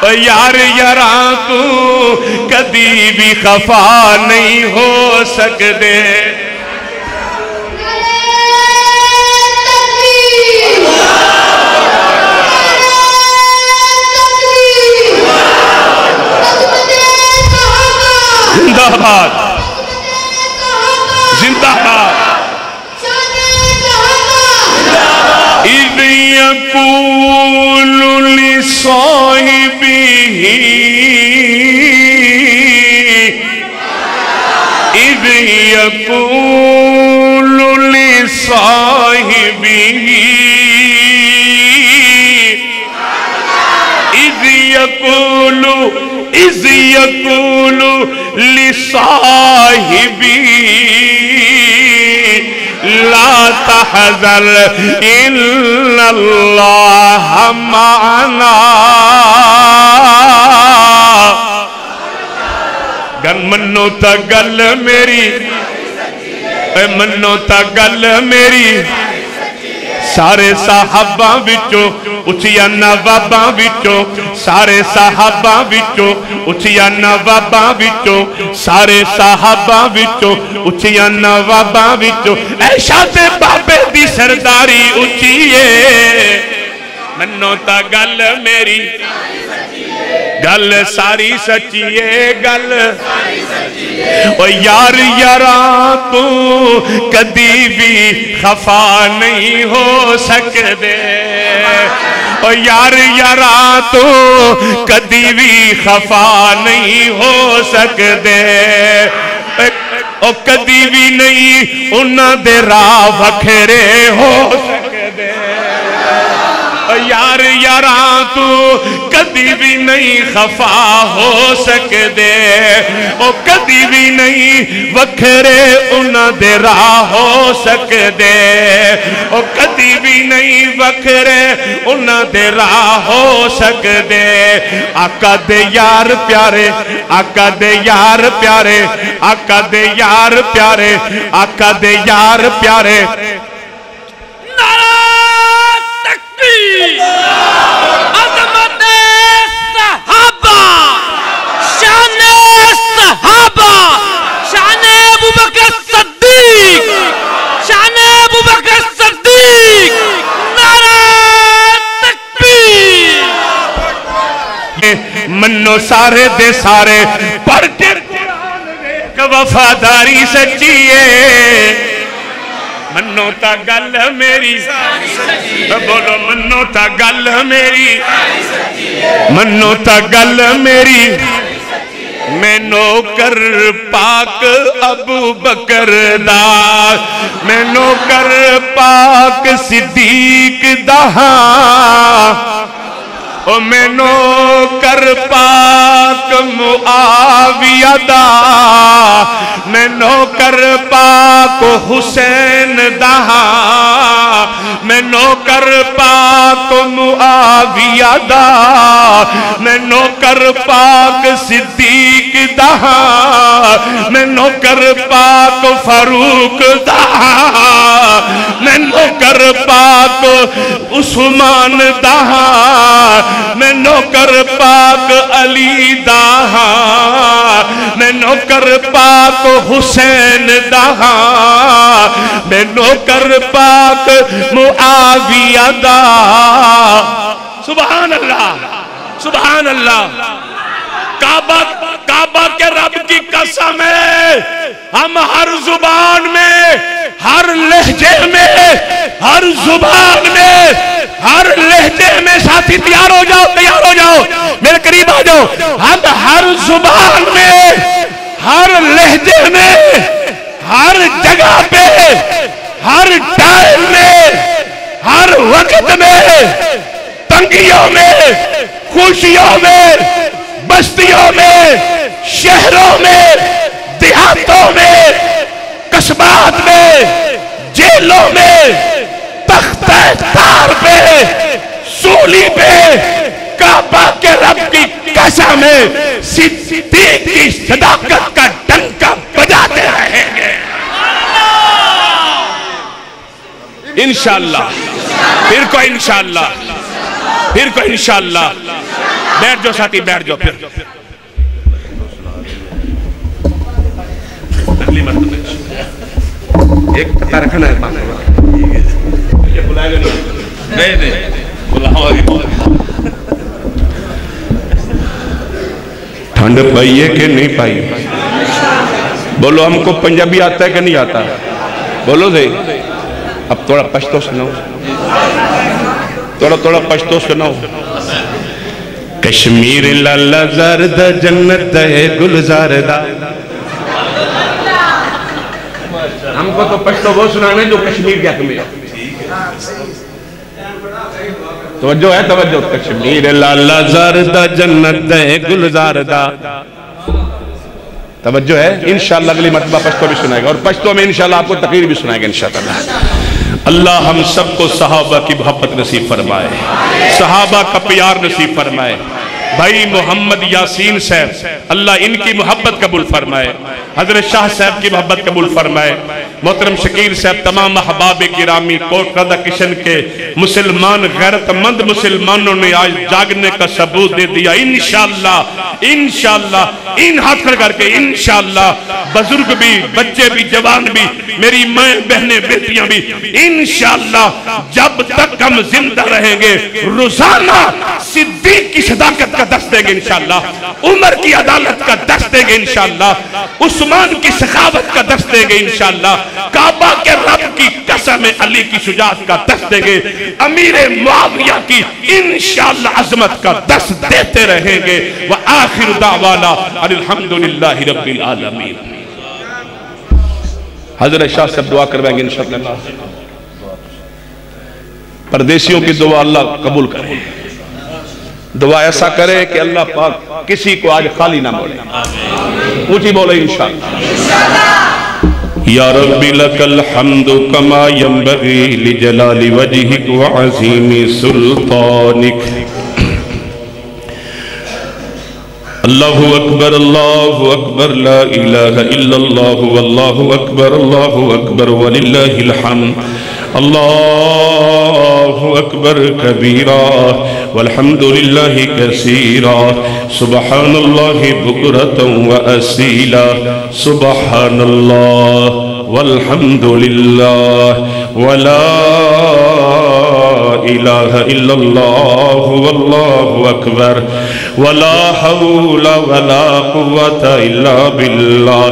S2: او یار یاراں تو کدی بھی خفا نہیں ہو سکدے زندہ باد زندہ باد اِذْ يَقُولُ لِصَاحِبِهِ اِذْ يَقُولُ لِصَاحِبِهِ اِذْ يَقُولُ لِصَاحِبِهِ لا تحزن إِنَّ اللَّهَ مَعَنَا گن منو تا گل میری اے منو تا گل میری سارے صحابہ وچوں اچھیا نواباں وچوں سارے صحابہ وچوں اچھیا نواباں وچوں سارے صحابہ وچوں اچھیا نواباں وچوں عائشہ تے بابے دی سرداری اچھیے منو تا گل میری گل ساری سچیے گل او یار یاراں تو کدی بھی خفا نہیں ہو سکدے او یار یاراں تو کدی بھی خفا نہیں ہو سکدے او کدی بھی نہیں انہاں دے راہ وکھرے ہو سکدے یار یاراں تو کدی بھی نہیں خفا ہو سکدے او کدی بھی نہیں وکھرے انہاں دے راہ ہو سکدے او کدی بھی نہیں وکھرے انہاں دے راہ ہو سکدے آقا دے یار پیارے آقا دے یار پیارے آقا دے یار پیارے آقا دے یار پیارے
S3: عظمت صحابہ شان صحابہ شان ابوبکر صدیق شان ابوبکر صدیق نعرہ تکبیر
S2: منو سارے دے سارے پڑھ کے وفاداری سچیے منو تا گل میری بولو منو تا گل میری منو تا گل میری میں نوکر پاک ابو بکر دا میں نوکر پاک صدیق دا او میں نوکر پاک معاویہ دا میں نوکر پاک حسین دا میں نوکر پاک معاویہ دا میں نوکر پاک صدیق دا میں نوکر پاک فاروق دا میں نوکر پاک عثمان دا میں نوکر پاک علی دا میں نوکر پاک حسین دا میں نوکر پاک معاویہ دا سبحان اللہ سبحان اللہ کعبہ کے رب کی قسم ہے ہم ہر زبان میں ہر لہجے میں ہر زبان میں ہر لہجے میں ساتھی تیار ہو جاؤ میرے قریب آ جاؤ ہم ہر زبان میں ہر لہجے میں ہر جگہ پہ ہر ٹائم میں ہر وقت میں تنگیوں میں خوشیوں میں بستیوں میں شہروں میں دیہاتوں میں قصبات میں، جیلوں میں، تختہ تار پہ، سولی پہ، کعبہ کے رب کی قسم ہے صدیق کی صداقت کا ڈنکا بجاتے رہیں گے انشاءاللہ۔ پھر کو انشاءاللہ، پھر کو انشاءاللہ۔ بیٹھ جاؤ ساتھی، بیٹھ جاؤ پھر۔ اگلی مرتبہ ایک پتہ رکھنا ہے بات، یہ بلائے گا نہیں، نہیں بلاؤ آگے۔ ٹھنڈ پائی ہے کہ نہیں پائی؟ بولو ہم کو پنجابی آتا ہے کہ نہیں آتا؟ بولو دے۔ اب تھوڑا پشتو سناؤ، تھوڑا پشتو سناؤ۔ کشمیر لالا زرد جنت ہے گلزار دا۔ ہم کو تو پشتو وہ سنانا ہے جو کشمیر کے حق میں ہے۔ توجہ ہے، توجہ۔ کشمیر لالا زرد جنت ہے گلزار دا۔ توجہ ہے۔ انشاءاللہ اگلی مرتبہ پشتو بھی سنائے گا، اور پشتو میں انشاءاللہ آپ کو تقریر بھی سنائے گا انشاءاللہ۔ اللہ ہم سب کو صحابہ کی محبت نصیب فرمائے، صحابہ کا پیار نصیب فرمائے۔ بھائی محمد یاسین صاحب، اللہ ان کی محبت قبول فرمائے، حضرت شاہ صاحب کی محبت قبول فرمائے، محترم شکیل صاحب، تمام احباب گرامی، کوٹ رضا کشن کے مسلمان غیرت مند مسلمانوں نے آج جاگنے کا ثبوت دے دیا۔ انشاءاللہ انشاءاللہ ان ہاتھ کھڑ کر کے انشاءاللہ بزرگ بھی، بچے بھی، جوان بھی، میری مائیں بہنیں بیٹیاں بھی، انشاءاللہ جب تک ہم زندہ رہیں گے روزانہ صدیق کی صداقت کا دست دیں گے انشاءاللہ، عمر کی عدالت کا دست دیں گے انشاءاللہ، عثمان کی سخاوت کا دست دیں گے انشاءاللہ، کعبہ کے رب کی قسم علی کی شجاعت کا دست دیں گے، امیر معاویہ کی انشاءاللہ عظمت کا دست دیتے رہیں گے۔ وآخر دعوانا الحمدللہ رب العالمین۔ حضرت شاہ صاحب دعا کروائیں گے انشاءاللہ۔ پردیسیوں کی دعا اللہ قبول کرے، دعا ایسا کرے کہ اللہ پاک کسی کو آج خالی نہ بولے، اونچی بولے انشاءاللہ۔ یا رب لک الحمد کما ینبغی لجلال وجہک وعظیم سلطانک۔ اللہ اکبر لا الہ الا اللہ واللہ اکبر وللہ الحمد۔ اللہ اکبر کبیرا والحمد للہ کثیرا سبحان اللہ بکرتا واسیلا سبحان اللہ والحمد للہ ولا الہ الا اللہ واللہ اکبر ولا حول ولا قوة الا باللہ۔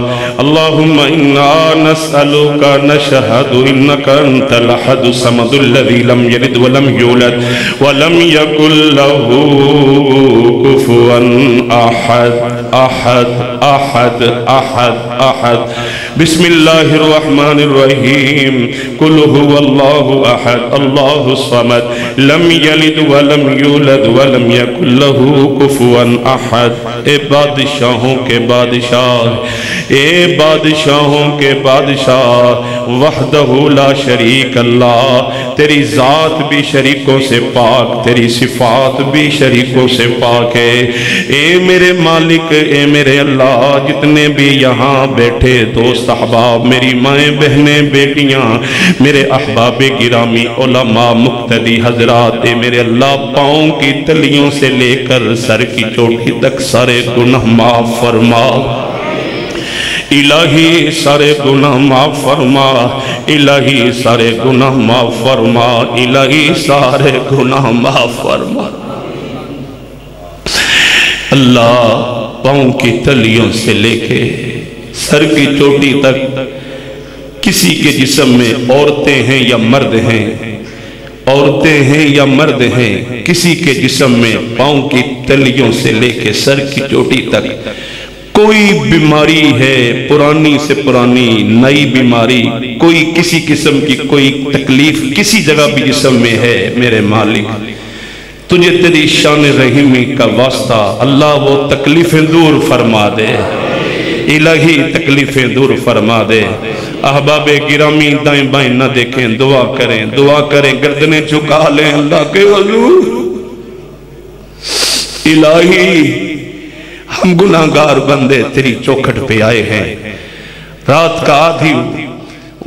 S2: اللہم انا نسألک نشہد انک انت الأحد الصمد الذي لم يلد ولم يولد ولم يكن له كفوا أحد أحد أحد أحد أحد۔ بسم الله الرحمن الرحيم قل هو الله أحد الله الصمد لم يلد ولم يولد ولم يكن له كفوا أحد۔ اے بادشاہوں کے بادشاہ، اے بادشاہوں کے بادشاہ، وحدہ لا شریک اللہ، تیری ذات بھی شریکوں سے پاک، تیری صفات بھی شریکوں سے پاک ہے۔ اے میرے مالک، اے میرے اللہ، جتنے بھی یہاں بیٹھے دوست احباب، میری مائیں بہنیں بیٹیاں، میرے احباب گرامی علماء مقتدی حضرات، اے میرے اللہ پاؤں کی تلیوں سے لے کر سر کی چوٹی تک سارے گناہ معاف فرما، الہی سارے گناہ معاف فرما، الہی سارے گناہ معاف فرما، الہی سارے گناہ معاف فرما۔ اللہ پاؤں کی تلیوں سے لے کے سر کی چوٹی تک کسی کے جسم میں عورتیں ہیں یا مرد ہیں، عورتیں ہیں یا مرد ہیں، کسی کے جسم میں پاؤں کی تلیوں سے لے کے سر کی چوٹی تک کوئی بیماری ہے، پرانی سے پرانی نئی بیماری، کوئی کسی قسم کی کوئی تکلیف کسی جگہ بھی جسم میں ہے، میرے مالک تجھے تیری شان رحیمی کا واسطہ اللہ وہ تکلیفیں دور فرما دے، الہی تکلیفیں دور فرما دے۔ احباب گرامی دائیں بائیں نہ دیکھیں، دعا کریں، گردنیں چکا لیں اللہ کے حضور۔ الہی ہم گناہگار بندے تیری چوکھٹ پہ آئے ہیں،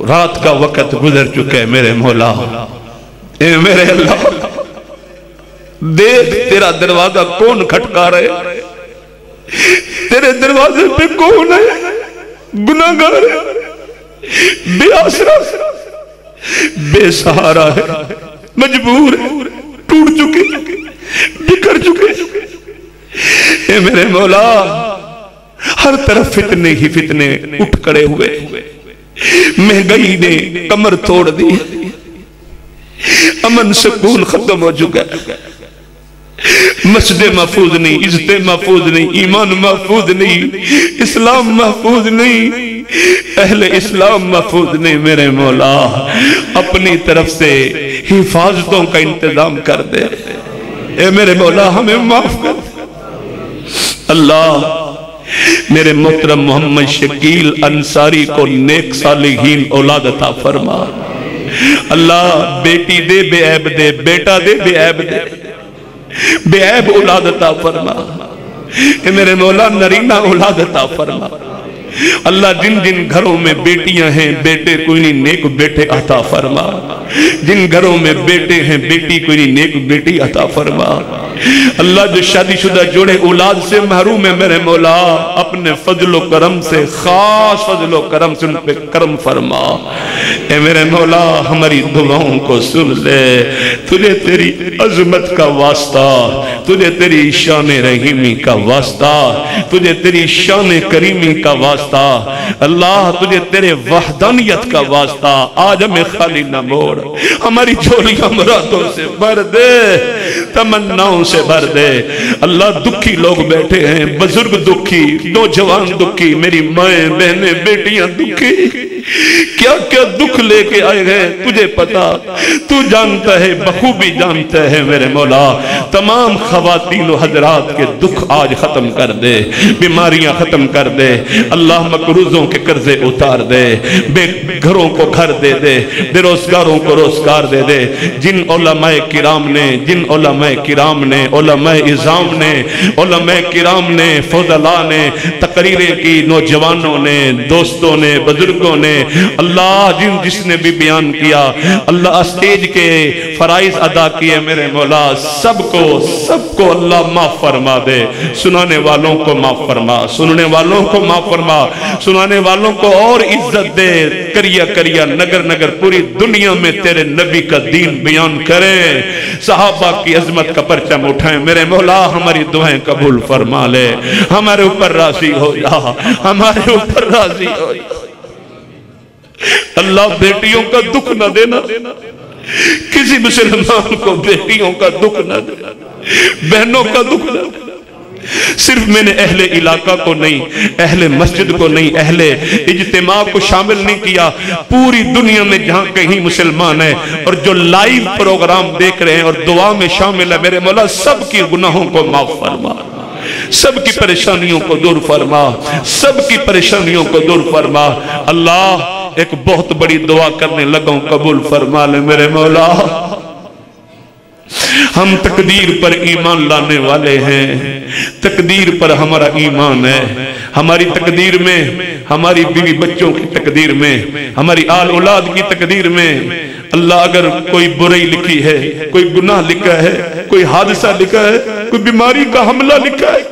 S2: رات کا وقت گزر چکے میرے مولا، اے میرے اللہ دیکھ تیرا دروازہ کون کھٹکا رہے، تیرے دروازے پہ کون ہے، گناہگار ہے، بے آسرا بے سہارا ہے، مجبور ہے، ٹوٹ چکے، بکھر چکے، اے میرے مولا ہر طرف فتنے ہی فتنے اٹھ کھڑے ہوئے، مہنگائی نے کمر توڑ دی، امن سکون ختم ہو چکا ہے، مسجد محفوظ نہیں، عزت محفوظ نہیں، ایمان محفوظ نہیں، اسلام محفوظ نہیں، اہل اسلام محفوظ نہیں، میرے مولا اپنی طرف سے حفاظتوں کا انتظام کر دے، اے میرے مولا ہمیں معاف کر دے۔ اللہ میرے محترم محمد شکیل انصاری کو نیک صالحین اولاد عطا فرما، اللہ بیٹی دے بے عیب دے، بیٹا دے بے عیب دے، بے عیب اولاد عطا فرما، اے میرے مولا نرینہ اولاد عطا فرما، اللہ جن جن گھروں میں بیٹیاں ہیں بیٹے کوئی نہیں نیک بیٹے عطا فرما، جن گھروں میں بیٹے ہیں بیٹی کوئی نہیں نیک بیٹی عطا فرما، اللہ جو شادی شدہ جوڑے اولاد سے محروم ہے میرے مولا اپنے فضل و کرم سے، خاص فضل و کرم سے ان پہ کرم فرما، اے میرے مولا ہماری دعاؤں کو سن لے، تجھے تیری عظمت کا واسطہ، تجھے تیری شان رحیمی کا واسطہ، تجھے تیری شان کریمی کا واسطہ، اللہ تجھے تیرے وحدانیت کا واسطہ، آج ہمیں خالی نہ موڑ، ہماری جھولیاں مرادوں سے بھر دے، تمناؤں سے بھر دے، اللہ دکھی لوگ بیٹھے ہیں، بزرگ دکھی، نوجوان دکھی، میری مائیں بہنیں بیٹیاں دکھی، کیا کیا دکھ لے کے آئے گئے تجھے پتا، تو جانتا ہے بخوبی جانتا ہے میرے مولا، تمام خواتین و حضرات کے دکھ آج ختم کر دے، بیماریاں ختم کر دے، اللہ مقروضوں کے قرضے اتار دے، بے گھروں کو گھر دے دے، بے روزگاروں کو روزگار دے دے، جن علماء کرام نے علماء اعظام نے علماء کرام نے فضلاء نے تقریریں کی، نوجوانوں نے دوستوں نے بزرگوں نے، اللہ جس نے بھی بیان کیا، اللہ اسٹیج کے فرائض ادا کیے میرے مولا سب کو اللہ معاف فرما دے، سنانے والوں کو معاف فرما، سننے والوں کو معاف فرما، سنانے والوں کو اور عزت دے، کریا نگر نگر پوری دنیا میں تیرے نبی کا دین بیان کریں، صحابہ کی عظمت کا پرچم اٹھائیں میرے مولا، ہماری دعائیں قبول فرما لے، ہمارے اوپر راضی ہو جا، ہمارے اوپر راضی ہو جا، اللہ بیٹیوں کا دکھ نہ دینا، کسی مسلمان کو بیٹیوں کا دکھ نہ دینا، بہنوں کا دکھ نہ دینا، صرف میں نے اہل علاقہ کو نہیں، اہل مسجد کو نہیں، اہل اجتماع کو شامل نہیں کیا، پوری دنیا میں جہاں کہیں مسلمان ہیں اور جو لائیو پروگرام دیکھ رہے ہیں اور دعا میں شامل ہے میرے مولا سب کی گناہوں کو معاف فرما، سب کی پریشانیوں کو دور فرما، سب کی پریشانیوں کو دور فرما، اللہ ایک بہت بڑی دعا کرنے لگا ہوں قبول فرما لے میرے مولا، ہم تقدیر پر ایمان لانے والے ہیں، تقدیر پر ہمارا ایمان ہے، ہماری تقدیر میں، ہماری بیوی بچوں کی تقدیر میں، ہماری آل اولاد کی تقدیر میں اللہ اگر کوئی برائی لکھی ہے، کوئی گناہ لکھا ہے، کوئی حادثہ لکھا ہے، کوئی بیماری کا حملہ لکھا ہے،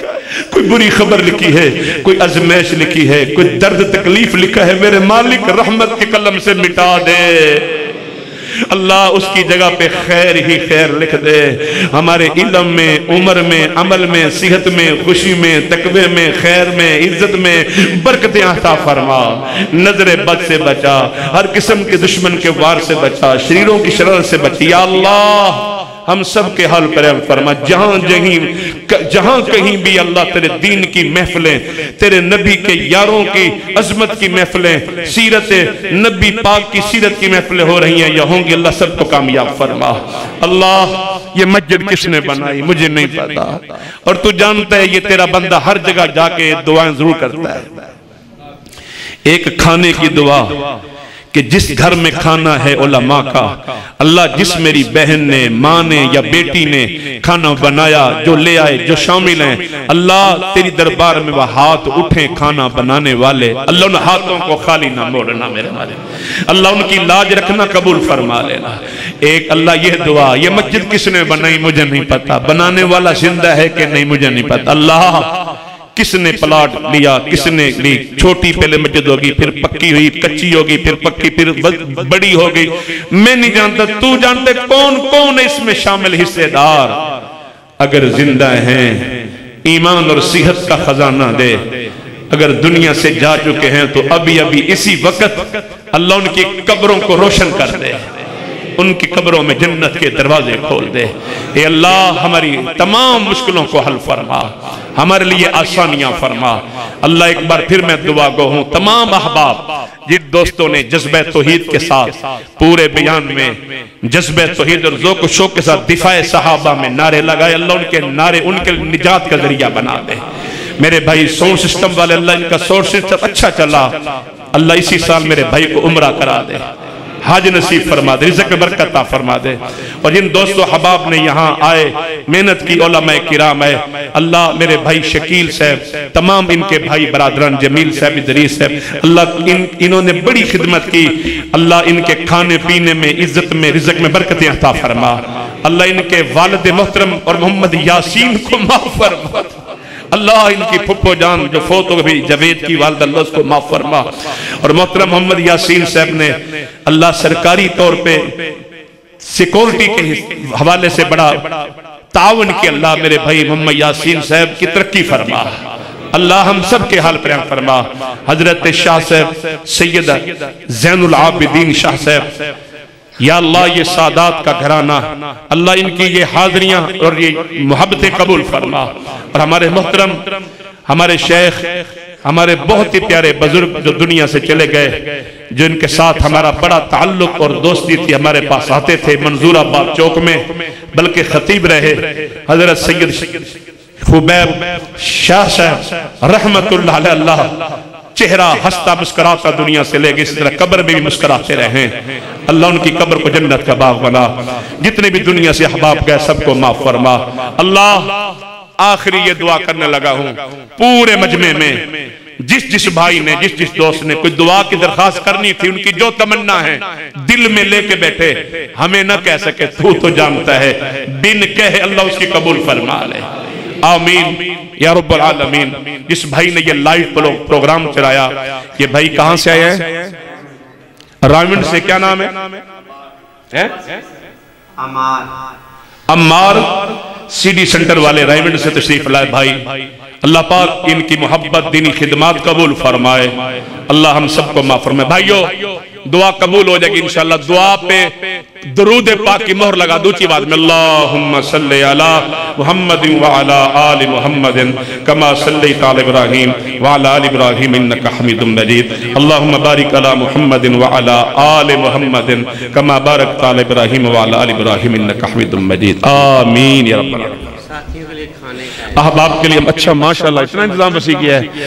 S2: کوئی بری خبر لکھی ہے، کوئی ازمیش لکھی ہے، کوئی درد تکلیف لکھا ہے، میرے مالک رحمت کے قلم سے مٹا دے، اللہ اس کی جگہ پہ خیر ہی خیر لکھ دے، ہمارے علم میں، عمر میں، عمل میں، صحت میں، خوشی میں، تقوی میں، خیر میں، عزت میں برکتیں عطا فرما، نظر بد سے بچا، ہر قسم کے دشمن کے وار سے بچا، شریروں کی شرر سے بچا، یا اللہ ہم سب کے حال پر رحم فرما، جہاں کہیں بھی اللہ تیرے دین کی محفلیں، تیرے نبی کے یاروں کی عظمت کی محفلیں، سیرت نبی پاک کی سیرت کی محفلیں ہو رہی ہیں یا ہوں گی، اللہ سب کو کامیاب فرما، اللہ یہ مسجد کس نے بنائی مجھے نہیں پتا، اور تو جانتا ہے یہ تیرا بندہ ہر جگہ جا کے دعائیں ضرور کرتا ہے، ایک کھانے کی دعا کہ جس گھر میں کھانا ہے علماء کا، اللہ جس میری بہن نے، ماں نے یا بیٹی نے کھانا بنایا، جو لے آئے، جو شامل ہیں، اللہ تیری دربار میں وہ ہاتھ اٹھیں کھانا بنانے والے، اللہ ان ہاتھوں کو خالی نہ موڑنا میرے مالک، اللہ ان کی لاج رکھنا قبول فرما لینا۔ ایک اللہ یہ دعا، یہ مسجد کس نے بنائی مجھے نہیں پتا، بنانے والا زندہ ہے کہ نہیں مجھے نہیں پتا، اللہ کس نے پلاٹ لیا، کس نے لی، چھوٹی پہلے مسجد ہوگی، پھر پکی ہوئی، کچی ہوگی، پھر پکی، پھر بڑی ہوگی، میں نہیں جانتا، تو جانتے کون کون اس میں شامل حصے دار۔ اگر زندہ ہیں ایمان اور صحت کا خزانہ دے، اگر دنیا سے جا چکے ہیں تو ابھی اسی وقت اللہ ان کی قبروں کو روشن کر دے، ان کی قبروں میں جنت کے دروازے کھول دے۔ اے اللہ ہماری تمام مشکلوں کو حل فرما، ہمارے لیے آسانیاں فرما۔ اللہ ایک بار پھر میں دعا گو ہوں تمام احباب جن دوستوں نے جذبہ توحید کے ساتھ پورے بیان میں جذبہ توحید اور ذوق و شوق کے ساتھ دفاع صحابہ میں نعرے لگائے، اللہ ان کے نعرے ان کے نجات کا ذریعہ بنا دے۔ میرے بھائی ساؤنڈ سسٹم والے، اللہ ان کا ساؤنڈ سسٹم اچھا چلا، اللہ اسی سال میرے بھائی کو عمرہ کرا دے، حج نصیب فرما دے، رزق میں برکت عطا فرما دے۔ اور جن دوست و حباب نے یہاں آئے محنت کی، علماء کرام ہے، اللہ میرے بھائی شکیل صاحب، تمام ان کے بھائی برادران، جمیل صاحب، ادریس صاحب، اللہ انہوں نے بڑی خدمت کی، اللہ ان کے کھانے پینے میں، عزت میں، رزق میں برکت عطا فرما۔ اللہ ان کے والد محترم اور محمد یاسین کو معاف فرما، اللہ ان کی پھپھو جان جو فوت ہو گئی جاوید کی والدہ، اللہ اس کو معاف فرما۔ اور محترم محمد یاسین صاحب نے اللہ سرکاری طور پہ سیکورٹی کے حوالے سے بڑا تعاون کی، اللہ میرے بھائی محمد یاسین صاحب کی ترقی فرما، اللہ ہم سب کے حال پر فرما۔ حضرت شاہ صاحب سید زین العابدین شاہ صاحب، یا اللہ یہ سادات کا گھرانہ، اللہ ان کی یہ حاضریاں اور یہ محبتیں قبول فرما۔ اور ہمارے محترم، ہمارے شیخ، ہمارے بہت ہی پیارے بزرگ جو دنیا سے چلے گئے، جو ان کے ساتھ ہمارا بڑا تعلق اور دوستی تھی، ہمارے پاس آتے تھے منظور آباد چوک میں، بلکہ خطیب رہے حضرت سید خبیب شاہ صاحب رحمت اللہ علیہ، اللہ چہرہ ہستا مسکراتا دنیا سے لے گئے، اس طرح قبر میں بھی مسکراتے رہیں، اللہ ان کی قبر کو جنت کا باغ بنا۔ جتنے بھی دنیا سے احباب گئے سب کو معاف فرما۔ اللہ آخری یہ دعا کرنے لگا ہوں، پورے مجمع میں جس بھائی نے، جس دوست نے کوئی دعا کی درخواست کرنی تھی، ان کی جو تمنا ہے دل میں لے کے بیٹھے، ہمیں نہ کہہ سکے، تو جانتا ہے، بن کہے اللہ اس کی قبول فرما لے، آمین یا رب العالمین۔ جس بھائی نے یہ لائیو پروگرام چلایا، یہ بھائی کہاں سے آئے ہیں؟ راوند سے، کیا نام ہے؟ عمار سی ڈی سنٹر والے راوند سے تشریف لائے بھائی، اللہ پاک ان کی محبت دینی خدمات قبول فرمائے، اللہ ہم سب کو معاف فرمائے۔ بھائیو دعا قبول ہو جائے گی انشاءاللہ، دعا پہ درود پاک کی مہر لگا دو چی بات میں، اللہم صلی علی محمد وعلا آل محمد کما صلیت علی ابراہیم وعلا آل ابراہیم انکا حمید مجید، اللہم بارک علی محمد وعلا آل محمد کما بارکت علی ابراہیم وعلا آل ابراہیم انکا حمید مجید، آمین یا رب العالمین۔ احباب کے لیے اچھا ماشاءاللہ اتنا انتظام وسیع کیا ہے۔